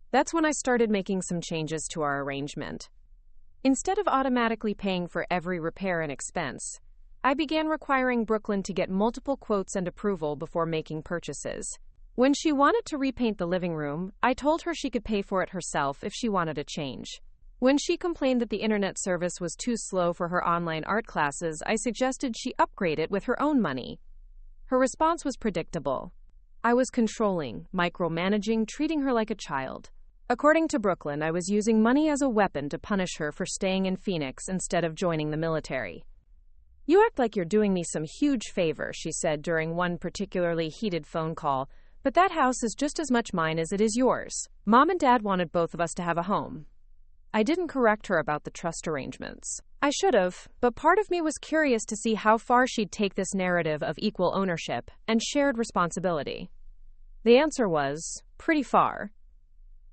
That's when I started making some changes to our arrangement. Instead of automatically paying for every repair and expense, I began requiring Brooklyn to get multiple quotes and approval before making purchases. When she wanted to repaint the living room, I told her she could pay for it herself if she wanted a change. When she complained that the internet service was too slow for her online art classes, I suggested she upgrade it with her own money. Her response was predictable. I was controlling, micromanaging, treating her like a child. According to Brooklyn, I was using money as a weapon to punish her for staying in Phoenix instead of joining the military. "You act like you're doing me some huge favor," she said during one particularly heated phone call, "but that house is just as much mine as it is yours. Mom and Dad wanted both of us to have a home." I didn't correct her about the trust arrangements. I should have, but part of me was curious to see how far she'd take this narrative of equal ownership and shared responsibility. The answer was, pretty far.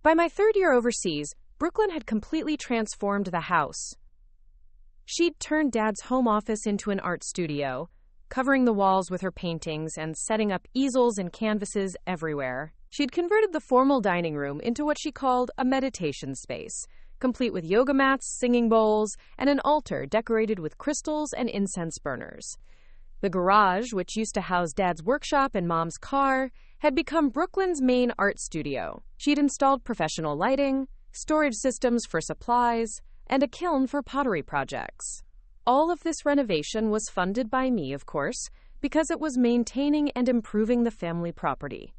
By my 3rd year overseas, Brooklyn had completely transformed the house. She'd turned Dad's home office into an art studio, covering the walls with her paintings and setting up easels and canvases everywhere. She'd converted the formal dining room into what she called a meditation space, complete with yoga mats, singing bowls, and an altar decorated with crystals and incense burners. The garage, which used to house Dad's workshop and Mom's car, had become Brooklyn's main art studio. She'd installed professional lighting, storage systems for supplies, and a kiln for pottery projects. All of this renovation was funded by me, of course, because it was maintaining and improving the family property.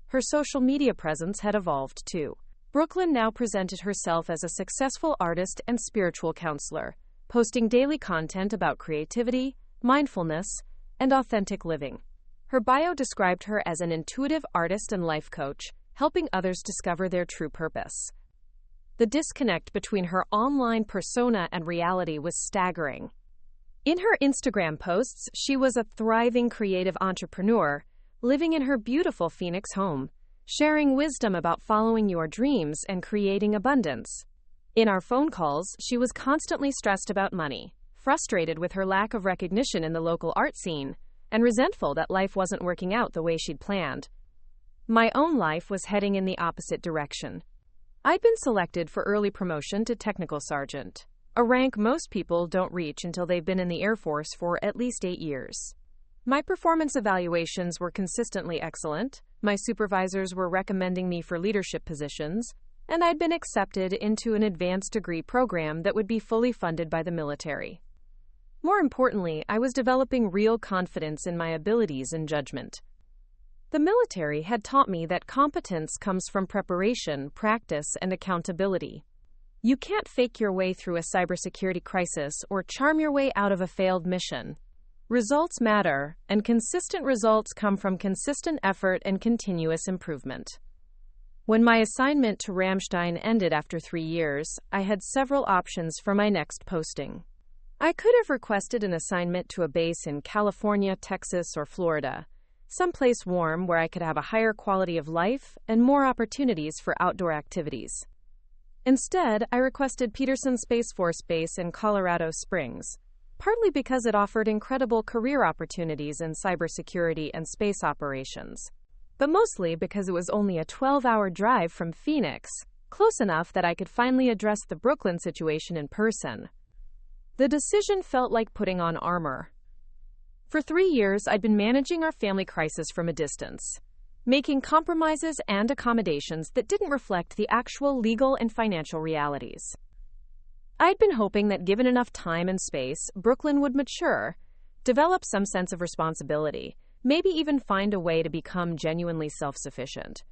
Her social media presence had evolved too. Brooklyn now presented herself as a successful artist and spiritual counselor, posting daily content about creativity, mindfulness, and authentic living. Her bio described her as an intuitive artist and life coach, helping others discover their true purpose. The disconnect between her online persona and reality was staggering. In her Instagram posts, she was a thriving creative entrepreneur, living in her beautiful Phoenix home, sharing wisdom about following your dreams and creating abundance. In our phone calls, she was constantly stressed about money, frustrated with her lack of recognition in the local art scene, and resentful that life wasn't working out the way she'd planned. My own life was heading in the opposite direction. I'd been selected for early promotion to technical sergeant, a rank most people don't reach until they've been in the Air Force for at least 8 years. My performance evaluations were consistently excellent. My supervisors were recommending me for leadership positions, and I'd been accepted into an advanced degree program that would be fully funded by the military. More importantly, I was developing real confidence in my abilities and judgment. The military had taught me that competence comes from preparation, practice, and accountability. You can't fake your way through a cybersecurity crisis or charm your way out of a failed mission. Results matter, and consistent results come from consistent effort and continuous improvement. When my assignment to Ramstein ended after 3 years, I had several options for my next posting. I could have requested an assignment to a base in California, Texas, or Florida, someplace warm where I could have a higher quality of life and more opportunities for outdoor activities. Instead, I requested Peterson Space Force Base in Colorado Springs, partly because it offered incredible career opportunities in cybersecurity and space operations, but mostly because it was only a 12-hour drive from Phoenix, close enough that I could finally address the Brooklyn situation in person. The decision felt like putting on armor. For 3 years, I'd been managing our family crisis from a distance, making compromises and accommodations that didn't reflect the actual legal and financial realities. I'd been hoping that given enough time and space, Brooklyn would mature, develop some sense of responsibility, maybe even find a way to become genuinely self-sufficient.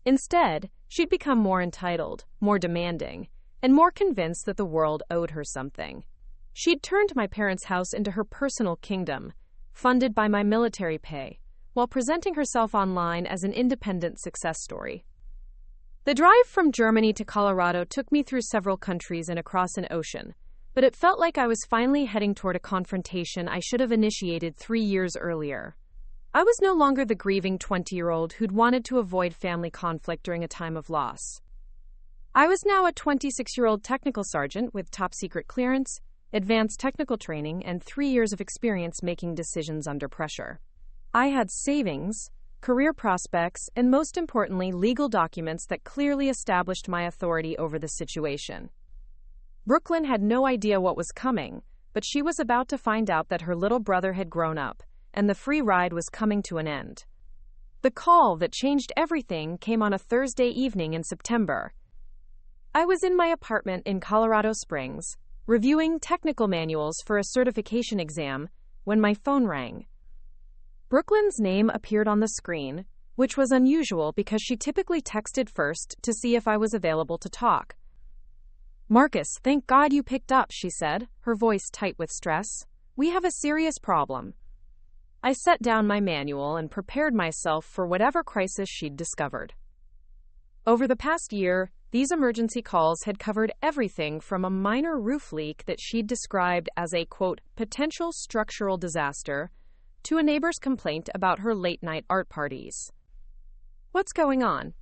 Instead, she'd become more entitled, more demanding, and more convinced that the world owed her something. She'd turned my parents' house into her personal kingdom, funded by my military pay, while presenting herself online as an independent success story. The drive from Germany to Colorado took me through several countries and across an ocean, but it felt like I was finally heading toward a confrontation I should have initiated 3 years earlier. I was no longer the grieving 20-year-old who'd wanted to avoid family conflict during a time of loss. I was now a 26-year-old technical sergeant with top-secret clearance, advanced technical training, and 3 years of experience making decisions under pressure. I had savings, career prospects, and most importantly, legal documents that clearly established my authority over the situation. Brooklyn had no idea what was coming, but she was about to find out that her little brother had grown up, and the free ride was coming to an end. The call that changed everything came on a Thursday evening in September. I was in my apartment in Colorado Springs, reviewing technical manuals for a certification exam, when my phone rang. Brooklyn's name appeared on the screen, which was unusual because she typically texted first to see if I was available to talk. "Marcus, thank God you picked up," she said, her voice tight with stress. "We have a serious problem." I set down my manual and prepared myself for whatever crisis she'd discovered. Over the past year, these emergency calls had covered everything from a minor roof leak that she'd described as a, quote, potential structural disaster, to a neighbor's complaint about her late-night art parties. "What's going on?"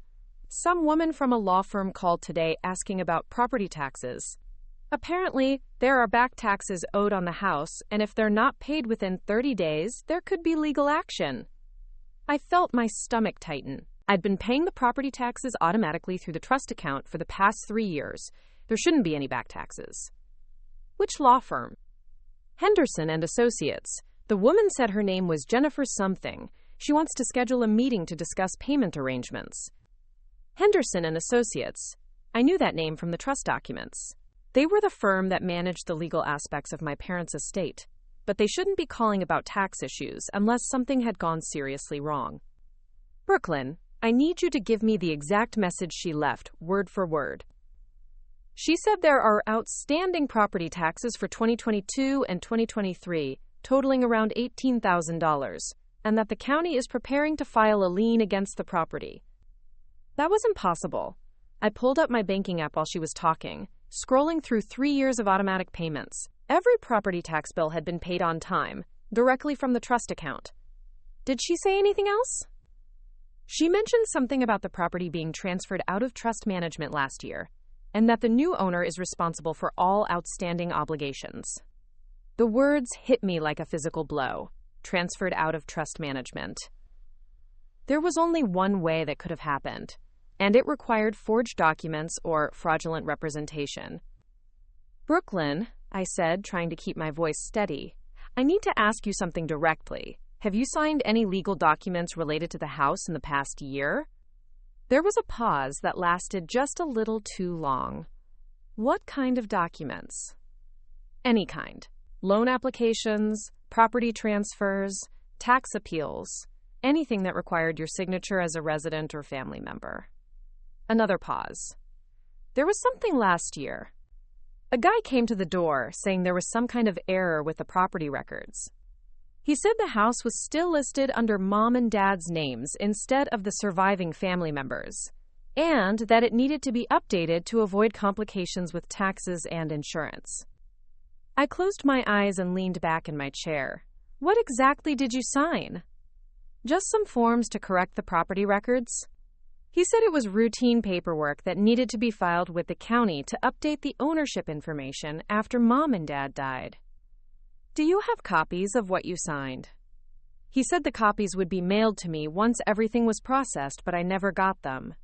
Some woman from a law firm called today asking about property taxes. Apparently, there are back taxes owed on the house, and if they're not paid within 30 days, there could be legal action. I felt my stomach tighten. I'd been paying the property taxes automatically through the trust account for the past 3 years. There shouldn't be any back taxes. Which law firm? Henderson and Associates. The woman said her name was Jennifer something. She wants to schedule a meeting to discuss payment arrangements. Henderson and Associates. I knew that name from the trust documents. They were the firm that managed the legal aspects of my parents' estate, but they shouldn't be calling about tax issues unless something had gone seriously wrong. "Brooklyn, I need you to give me the exact message she left, word for word." She said there are outstanding property taxes for 2022 and 2023, totaling around $18,000, and that the county is preparing to file a lien against the property. That was impossible. I pulled up my banking app while she was talking, scrolling through 3 years of automatic payments. Every property tax bill had been paid on time, directly from the trust account. Did she say anything else? She mentioned something about the property being transferred out of trust management last year, and that the new owner is responsible for all outstanding obligations. The words hit me like a physical blow. Transferred out of trust management. There was only one way that could have happened, and it required forged documents or fraudulent representation. "Brooklyn," I said, trying to keep my voice steady, "I need to ask you something directly. Have you signed any legal documents related to the house in the past year?" There was a pause that lasted just a little too long. What kind of documents? Any kind. Loan applications, property transfers, tax appeals, anything that required your signature as a resident or family member. Another pause. There was something last year. A guy came to the door saying there was some kind of error with the property records. He said the house was still listed under mom and dad's names instead of the surviving family members, and that it needed to be updated to avoid complications with taxes and insurance. I closed my eyes and leaned back in my chair. What exactly did you sign? Just some forms to correct the property records? He said it was routine paperwork that needed to be filed with the county to update the ownership information after mom and dad died. Do you have copies of what you signed? He said the copies would be mailed to me once everything was processed, but I never got them.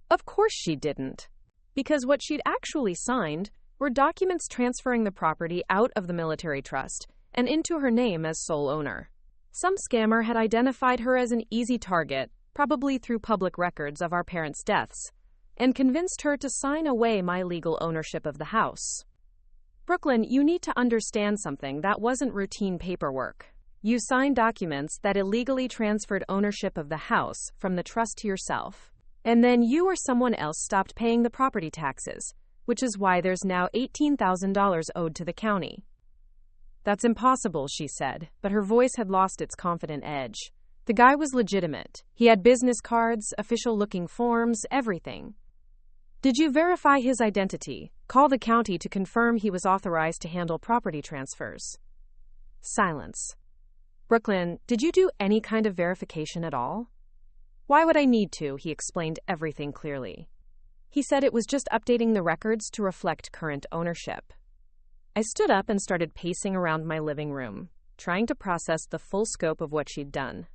Of course she didn't, because what she'd actually signed were documents transferring the property out of the military trust and into her name as sole owner. Some scammer had identified her as an easy target, probably through public records of our parents' deaths, and convinced her to sign away my legal ownership of the house. Brooklyn, you need to understand something. That wasn't routine paperwork. You signed documents that illegally transferred ownership of the house from the trust to yourself. And then you or someone else stopped paying the property taxes, which is why there's now $18,000 owed to the county. That's impossible, she said, but her voice had lost its confident edge. The guy was legitimate. He had business cards, official-looking forms, everything. Did you verify his identity? Call the county to confirm he was authorized to handle property transfers. Silence. Brooklyn, did you do any kind of verification at all? Why would I need to? He explained everything clearly. He said it was just updating the records to reflect current ownership. I stood up and started pacing around my living room, trying to process the full scope of what she'd done.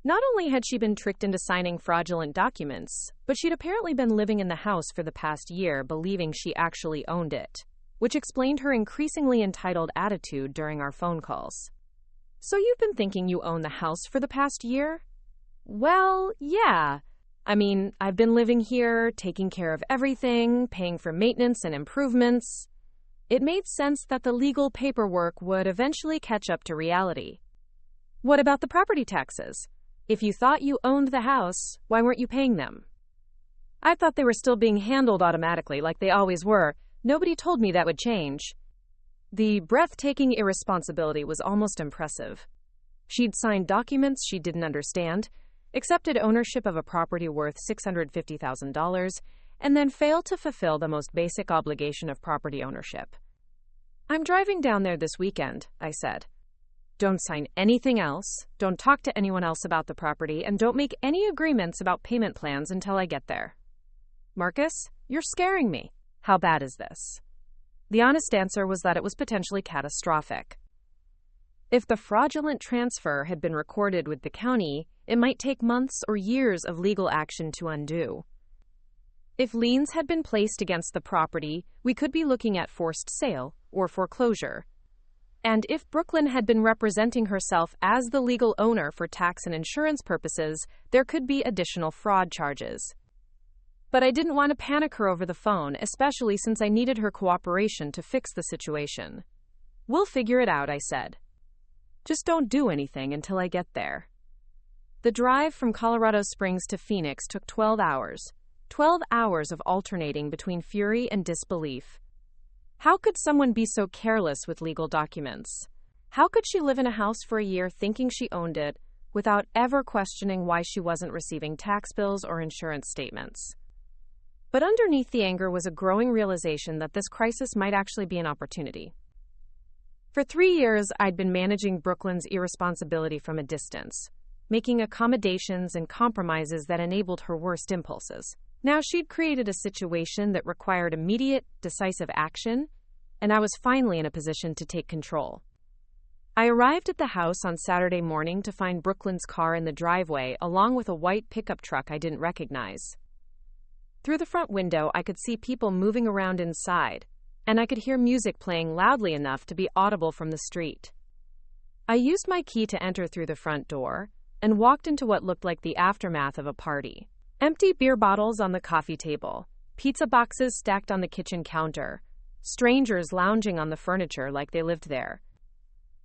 Not only had she been tricked into signing fraudulent documents, but she'd apparently been living in the house for the past year believing she actually owned it, which explained her increasingly entitled attitude during our phone calls. So you've been thinking you own the house for the past year? Well, yeah. I mean, I've been living here, taking care of everything, paying for maintenance and improvements. It made sense that the legal paperwork would eventually catch up to reality. What about the property taxes? If you thought you owned the house, why weren't you paying them? I thought they were still being handled automatically like they always were. Nobody told me that would change. The breathtaking irresponsibility was almost impressive. She'd signed documents she didn't understand, accepted ownership of a property worth $650,000, and then failed to fulfill the most basic obligation of property ownership. I'm driving down there this weekend, I said. Don't sign anything else, don't talk to anyone else about the property, and don't make any agreements about payment plans until I get there. Marcus, you're scaring me. How bad is this? The honest answer was that it was potentially catastrophic. If the fraudulent transfer had been recorded with the county, it might take months or years of legal action to undo. If liens had been placed against the property, we could be looking at forced sale or foreclosure. And if Brooklyn had been representing herself as the legal owner for tax and insurance purposes, there could be additional fraud charges. But I didn't want to panic her over the phone, especially since I needed her cooperation to fix the situation. We'll figure it out, I said. Just don't do anything until I get there. The drive from Colorado Springs to Phoenix took 12 hours. 12 hours of alternating between fury and disbelief. How could someone be so careless with legal documents? How could she live in a house for a year thinking she owned it without ever questioning why she wasn't receiving tax bills or insurance statements? But underneath the anger was a growing realization that this crisis might actually be an opportunity. For 3 years, I'd been managing Brooklyn's irresponsibility from a distance, making accommodations and compromises that enabled her worst impulses. Now she'd created a situation that required immediate, decisive action, and I was finally in a position to take control. I arrived at the house on Saturday morning to find Brooklyn's car in the driveway, along with a white pickup truck I didn't recognize. Through the front window, I could see people moving around inside, and I could hear music playing loudly enough to be audible from the street. I used my key to enter through the front door and walked into what looked like the aftermath of a party. Empty beer bottles on the coffee table, pizza boxes stacked on the kitchen counter, strangers lounging on the furniture like they lived there.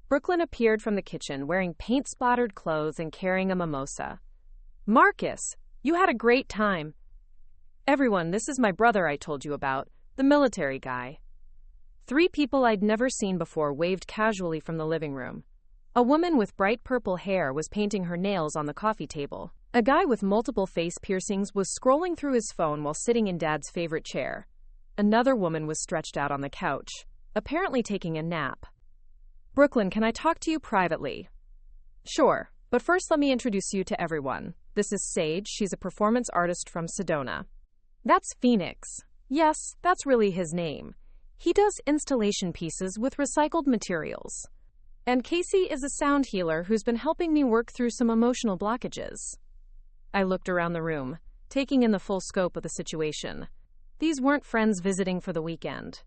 Brooklyn appeared from the kitchen wearing paint-splattered clothes and carrying a mimosa. "Marcus, you had a great time." "Everyone, this is my brother I told you about, the military guy." Three people I'd never seen before waved casually from the living room. A woman with bright purple hair was painting her nails on the coffee table. A guy with multiple face piercings was scrolling through his phone while sitting in Dad's favorite chair. Another woman was stretched out on the couch, apparently taking a nap. "Brooklyn, can I talk to you privately?" "Sure, but first let me introduce you to everyone. This is Sage. She's a performance artist from Sedona." "That's Phoenix." "Yes, that's really his name. He does installation pieces with recycled materials." "And Casey is a sound healer who's been helping me work through some emotional blockages." I looked around the room, taking in the full scope of the situation. These weren't friends visiting for the weekend.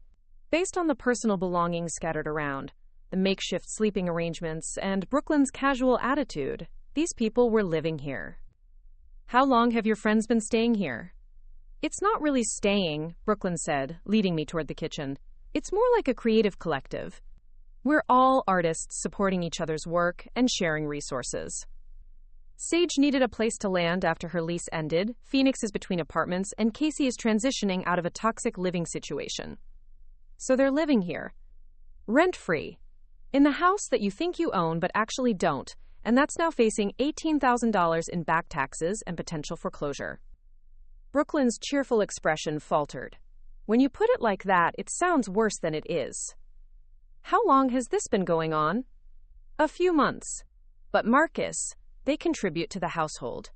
Based on the personal belongings scattered around, the makeshift sleeping arrangements, and Brooklyn's casual attitude, these people were living here. "How long have your friends been staying here?" "It's not really staying," Brooklyn said, leading me toward the kitchen. "It's more like a creative collective. We're all artists supporting each other's work and sharing resources." Sage needed a place to land after her lease ended, Phoenix is between apartments, and Casey is transitioning out of a toxic living situation. So they're living here, rent-free, in the house that you think you own but actually don't, and that's now facing $18,000 in back taxes and potential foreclosure. Brooklyn's cheerful expression faltered. "When you put it like that, it sounds worse than it is." "How long has this been going on?" "A few months. But Marcus, they contribute to the household.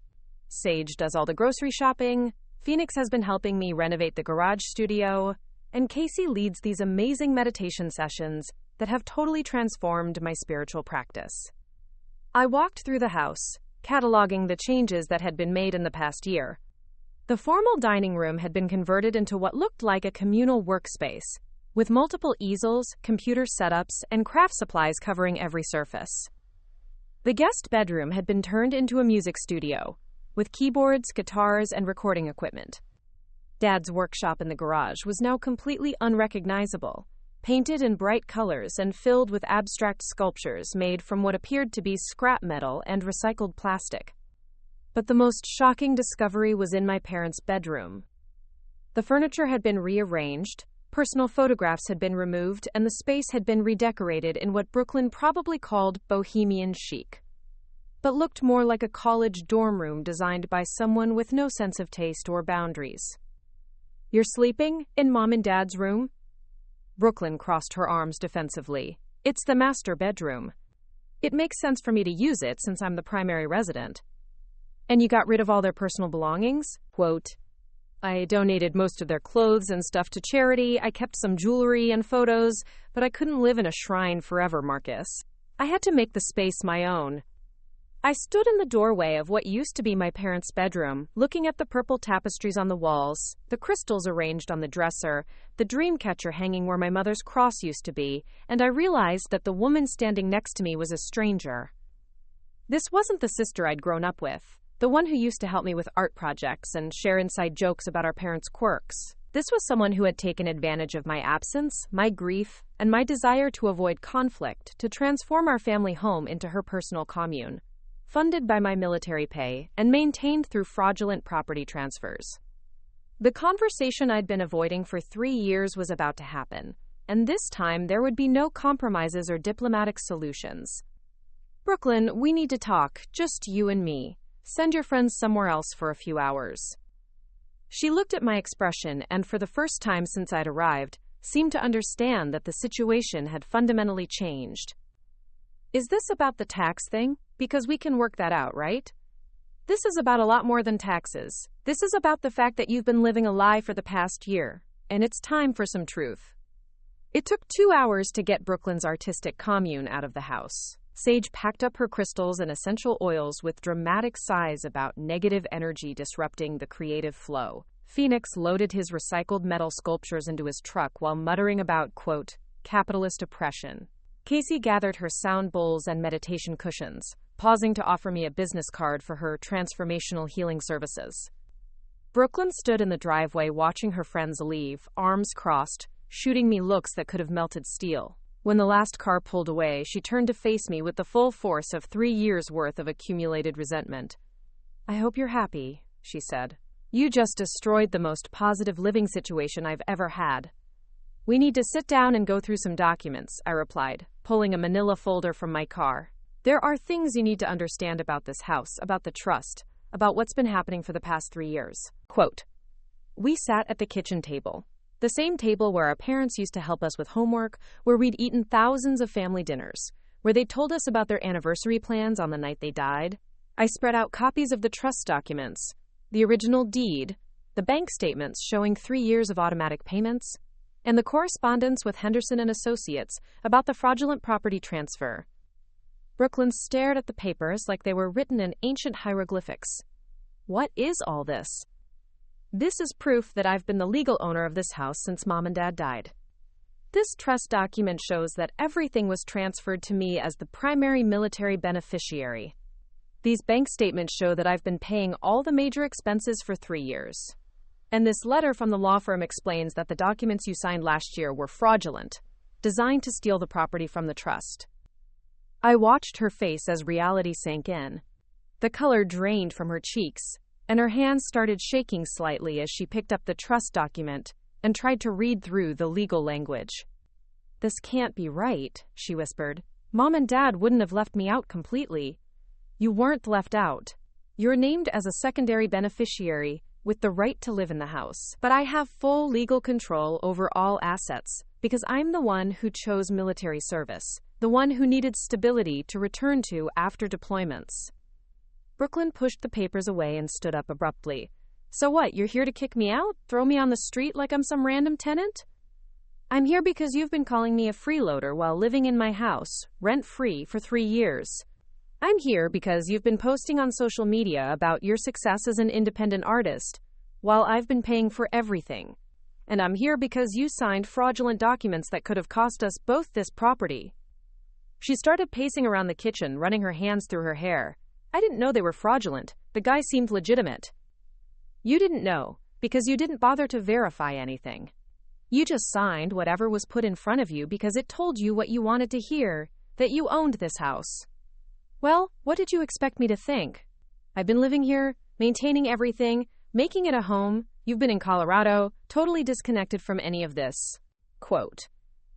Sage does all the grocery shopping, Phoenix has been helping me renovate the garage studio, and Casey leads these amazing meditation sessions that have totally transformed my spiritual practice." I walked through the house, cataloging the changes that had been made in the past year. The formal dining room had been converted into what looked like a communal workspace, with multiple easels, computer setups, and craft supplies covering every surface. The guest bedroom had been turned into a music studio, with keyboards, guitars, and recording equipment. Dad's workshop in the garage was now completely unrecognizable, painted in bright colors and filled with abstract sculptures made from what appeared to be scrap metal and recycled plastic. But the most shocking discovery was in my parents' bedroom. The furniture had been rearranged, personal photographs had been removed, and the space had been redecorated in what Brooklyn probably called bohemian chic, but looked more like a college dorm room designed by someone with no sense of taste or boundaries. "You're sleeping in Mom and Dad's room?" Brooklyn crossed her arms defensively. "It's the master bedroom. It makes sense for me to use it since I'm the primary resident." "And you got rid of all their personal belongings?" Quote, "I donated most of their clothes and stuff to charity. I kept some jewelry and photos, but I couldn't live in a shrine forever, Marcus. I had to make the space my own." I stood in the doorway of what used to be my parents' bedroom, looking at the purple tapestries on the walls, the crystals arranged on the dresser, the dream catcher hanging where my mother's cross used to be, and I realized that the woman standing next to me was a stranger. This wasn't the sister I'd grown up with, the one who used to help me with art projects and share inside jokes about our parents' quirks. This was someone who had taken advantage of my absence, my grief, and my desire to avoid conflict to transform our family home into her personal commune, funded by my military pay and maintained through fraudulent property transfers. The conversation I'd been avoiding for 3 years was about to happen, and this time there would be no compromises or diplomatic solutions. "Brooklyn, we need to talk, just you and me. Send your friends somewhere else for a few hours." She looked at my expression and, for the first time since I'd arrived, seemed to understand that the situation had fundamentally changed. "Is this about the tax thing? Because we can work that out, right?" "This is about a lot more than taxes. This is about the fact that you've been living a lie for the past year, and it's time for some truth." It took 2 hours to get Brooklyn's artistic commune out of the house. Sage packed up her crystals and essential oils with dramatic sighs about negative energy disrupting the creative flow. Phoenix loaded his recycled metal sculptures into his truck while muttering about, quote, capitalist oppression. Casey gathered her sound bowls and meditation cushions, pausing to offer me a business card for her transformational healing services. Brooklyn stood in the driveway watching her friends leave, arms crossed, shooting me looks that could have melted steel. When the last car pulled away, she turned to face me with the full force of 3 years' worth of accumulated resentment. "I hope you're happy," she said. "You just destroyed the most positive living situation I've ever had." "We need to sit down and go through some documents," I replied, pulling a manila folder from my car. "There are things you need to understand about this house, about the trust, about what's been happening for the past 3 years." Quote, "We sat at the kitchen table, the same table where our parents used to help us with homework, where we'd eaten thousands of family dinners, where they told us about their anniversary plans on the night they died. I spread out copies of the trust documents, the original deed, the bank statements showing 3 years of automatic payments, and the correspondence with Henderson and Associates about the fraudulent property transfer." Brooklyn stared at the papers like they were written in ancient hieroglyphics. "What is all this?" "This is proof that I've been the legal owner of this house since Mom and Dad died. This trust document shows that everything was transferred to me as the primary military beneficiary. These bank statements show that I've been paying all the major expenses for 3 years. And this letter from the law firm explains that the documents you signed last year were fraudulent, designed to steal the property from the trust." I watched her face as reality sank in. The color drained from her cheeks, and her hands started shaking slightly as she picked up the trust document and tried to read through the legal language. "This can't be right," she whispered. "Mom and Dad wouldn't have left me out completely." "You weren't left out. You're named as a secondary beneficiary with the right to live in the house. But I have full legal control over all assets because I'm the one who chose military service, the one who needed stability to return to after deployments." Brooklyn pushed the papers away and stood up abruptly. "So what, you're here to kick me out? Throw me on the street like I'm some random tenant?" "I'm here because you've been calling me a freeloader while living in my house, rent-free, for 3 years. I'm here because you've been posting on social media about your success as an independent artist, while I've been paying for everything. And I'm here because you signed fraudulent documents that could have cost us both this property." She started pacing around the kitchen, running her hands through her hair. "I didn't know they were fraudulent. The guy seemed legitimate." "You didn't know, because you didn't bother to verify anything. You just signed whatever was put in front of you because it told you what you wanted to hear, that you owned this house. Well, what did you expect me to think? I've been living here, maintaining everything, making it a home. You've been in Colorado, totally disconnected from any of this." Quote,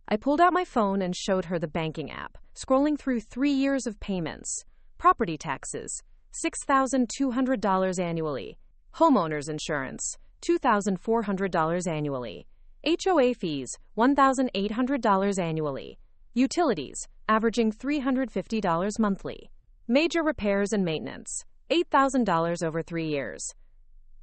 I pulled out my phone and showed her the banking app, scrolling through 3 years of payments. Property taxes, $6,200 annually. Homeowners insurance, $2,400 annually. HOA fees, $1,800 annually. Utilities, averaging $350 monthly. Major repairs and maintenance, $8,000 over 3 years.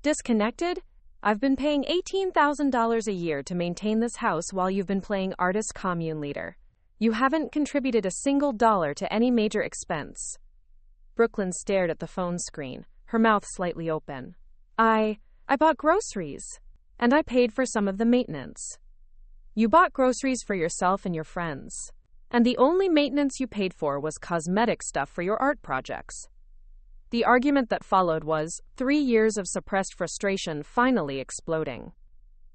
Disconnected? I've been paying $18,000 a year to maintain this house while you've been playing artist commune leader. You haven't contributed a single dollar to any major expense." Brooklyn stared at the phone screen, her mouth slightly open. I bought groceries. And I paid for some of the maintenance." "You bought groceries for yourself and your friends. And the only maintenance you paid for was cosmetic stuff for your art projects." The argument that followed was 3 years of suppressed frustration finally exploding.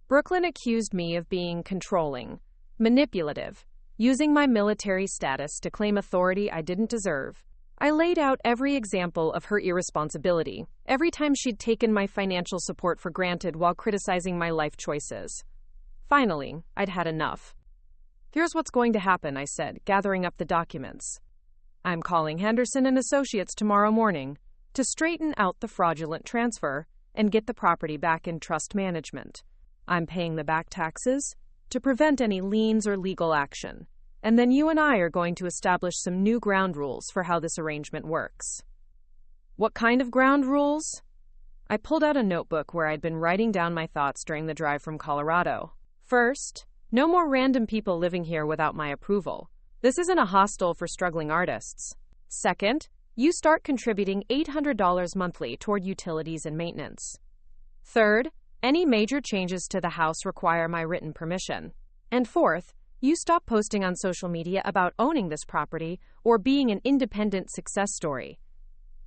Brooklyn accused me of being controlling, manipulative, using my military status to claim authority I didn't deserve. I laid out every example of her irresponsibility, every time she'd taken my financial support for granted while criticizing my life choices. Finally, I'd had enough. "Here's what's going to happen," I said, gathering up the documents. "I'm calling Henderson and Associates tomorrow morning to straighten out the fraudulent transfer and get the property back in trust management. I'm paying the back taxes to prevent any liens or legal action. And then you and I are going to establish some new ground rules for how this arrangement works." "What kind of ground rules?" I pulled out a notebook where I'd been writing down my thoughts during the drive from Colorado. "First, no more random people living here without my approval. This isn't a hostel for struggling artists. Second, you start contributing $800 monthly toward utilities and maintenance. Third, any major changes to the house require my written permission. And fourth, you stop posting on social media about owning this property or being an independent success story."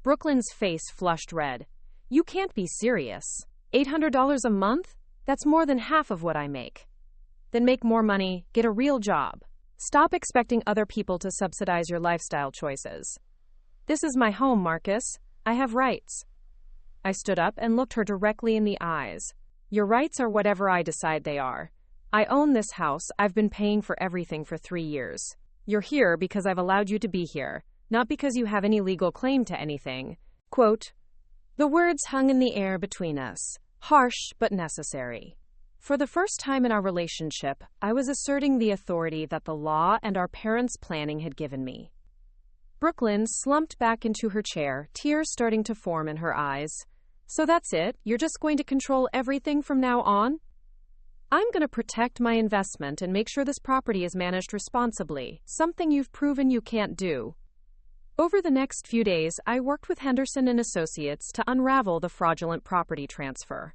Brooklyn's face flushed red. "You can't be serious." $800 a month? That's more than half of what I make. Then make more money, get a real job. Stop expecting other people to subsidize your lifestyle choices. This is my home, Marcus. I have rights. I stood up and looked her directly in the eyes. Your rights are whatever I decide they are. I own this house. I've been paying for everything for 3 years. You're here because I've allowed you to be here, not because you have any legal claim to anything. Quote, the words hung in the air between us, harsh but necessary. For the first time in our relationship, I was asserting the authority that the law and our parents' planning had given me. Brooklyn slumped back into her chair, tears starting to form in her eyes. So that's it? You're just going to control everything from now on? I'm going to protect my investment and make sure this property is managed responsibly, something you've proven you can't do. Over the next few days, I worked with Henderson and Associates to unravel the fraudulent property transfer.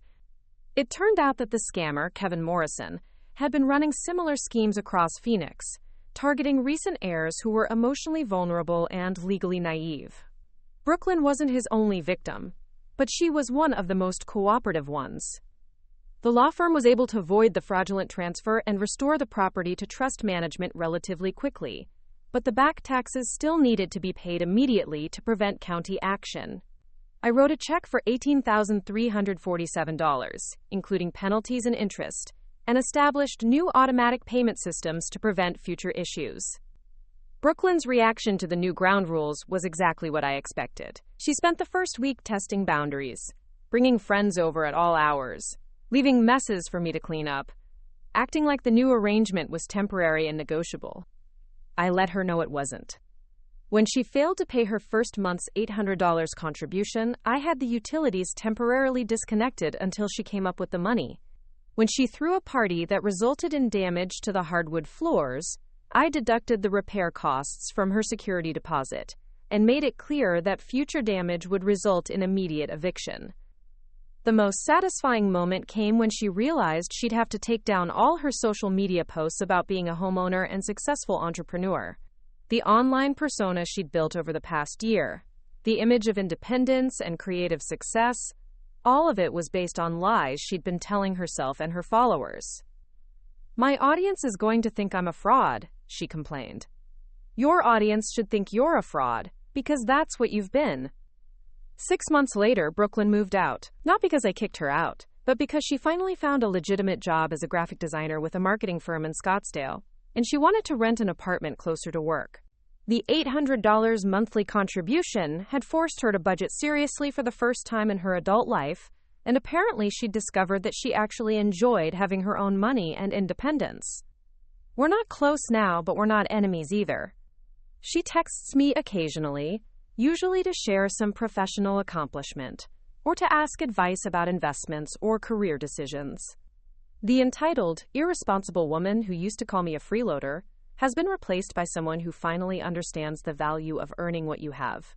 It turned out that the scammer, Kevin Morrison, had been running similar schemes across Phoenix, targeting recent heirs who were emotionally vulnerable and legally naive. Brooklyn wasn't his only victim, but she was one of the most cooperative ones. The law firm was able to void the fraudulent transfer and restore the property to trust management relatively quickly, but the back taxes still needed to be paid immediately to prevent county action. I wrote a check for $18,347, including penalties and interest, and established new automatic payment systems to prevent future issues. Brooklyn's reaction to the new ground rules was exactly what I expected. She spent the first week testing boundaries, bringing friends over at all hours, leaving messes for me to clean up, acting like the new arrangement was temporary and negotiable. I let her know it wasn't. When she failed to pay her first month's $800 contribution, I had the utilities temporarily disconnected until she came up with the money. When she threw a party that resulted in damage to the hardwood floors, I deducted the repair costs from her security deposit and made it clear that future damage would result in immediate eviction. The most satisfying moment came when she realized she'd have to take down all her social media posts about being a homeowner and successful entrepreneur. The online persona she'd built over the past year, the image of independence and creative success, all of it was based on lies she'd been telling herself and her followers. My audience is going to think I'm a fraud, she complained. Your audience should think you're a fraud, because that's what you've been. 6 months later, Brooklyn moved out, not because I kicked her out, but because she finally found a legitimate job as a graphic designer with a marketing firm in Scottsdale, and she wanted to rent an apartment closer to work. The $800 monthly contribution had forced her to budget seriously for the first time in her adult life, and apparently she'd discovered that she actually enjoyed having her own money and independence. We're not close now, but we're not enemies either. She texts me occasionally, usually to share some professional accomplishment, or to ask advice about investments or career decisions. The entitled, irresponsible woman who used to call me a freeloader has been replaced by someone who finally understands the value of earning what you have.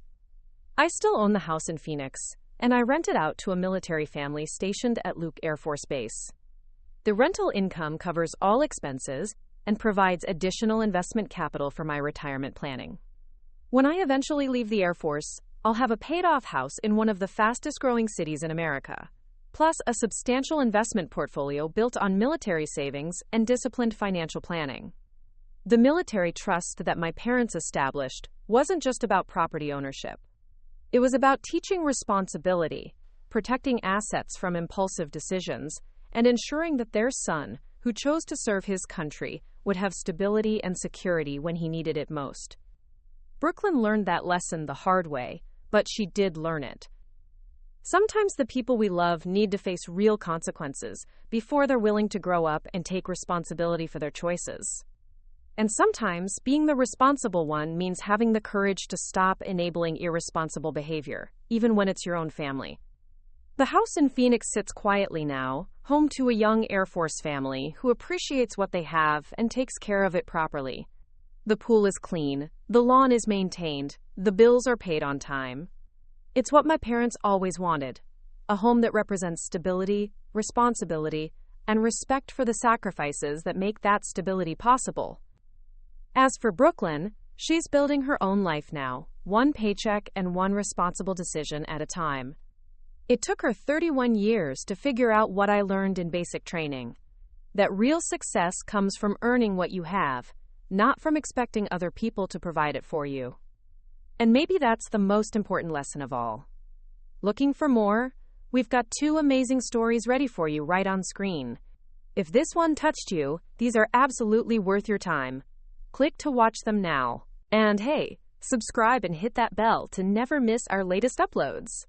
I still own the house in Phoenix, and I rent it out to a military family stationed at Luke Air Force Base. The rental income covers all expenses and provides additional investment capital for my retirement planning. When I eventually leave the Air Force, I'll have a paid-off house in one of the fastest-growing cities in America, plus a substantial investment portfolio built on military savings and disciplined financial planning. The military trust that my parents established wasn't just about property ownership. It was about teaching responsibility, protecting assets from impulsive decisions, and ensuring that their son, who chose to serve his country, would have stability and security when he needed it most. Brooklyn learned that lesson the hard way, but she did learn it. Sometimes the people we love need to face real consequences before they're willing to grow up and take responsibility for their choices. And sometimes being the responsible one means having the courage to stop enabling irresponsible behavior, even when it's your own family. The house in Phoenix sits quietly now, home to a young Air Force family who appreciates what they have and takes care of it properly. The pool is clean, the lawn is maintained, the bills are paid on time. It's what my parents always wanted, a home that represents stability, responsibility, and respect for the sacrifices that make that stability possible. As for Brooklyn, she's building her own life now, one paycheck and one responsible decision at a time. It took her 31 years to figure out what I learned in basic training. That real success comes from earning what you have, not from expecting other people to provide it for you. And maybe that's the most important lesson of all. Looking for more? We've got 2 amazing stories ready for you right on screen. If this one touched you, these are absolutely worth your time. Click to watch them now. And hey, subscribe and hit that bell to never miss our latest uploads.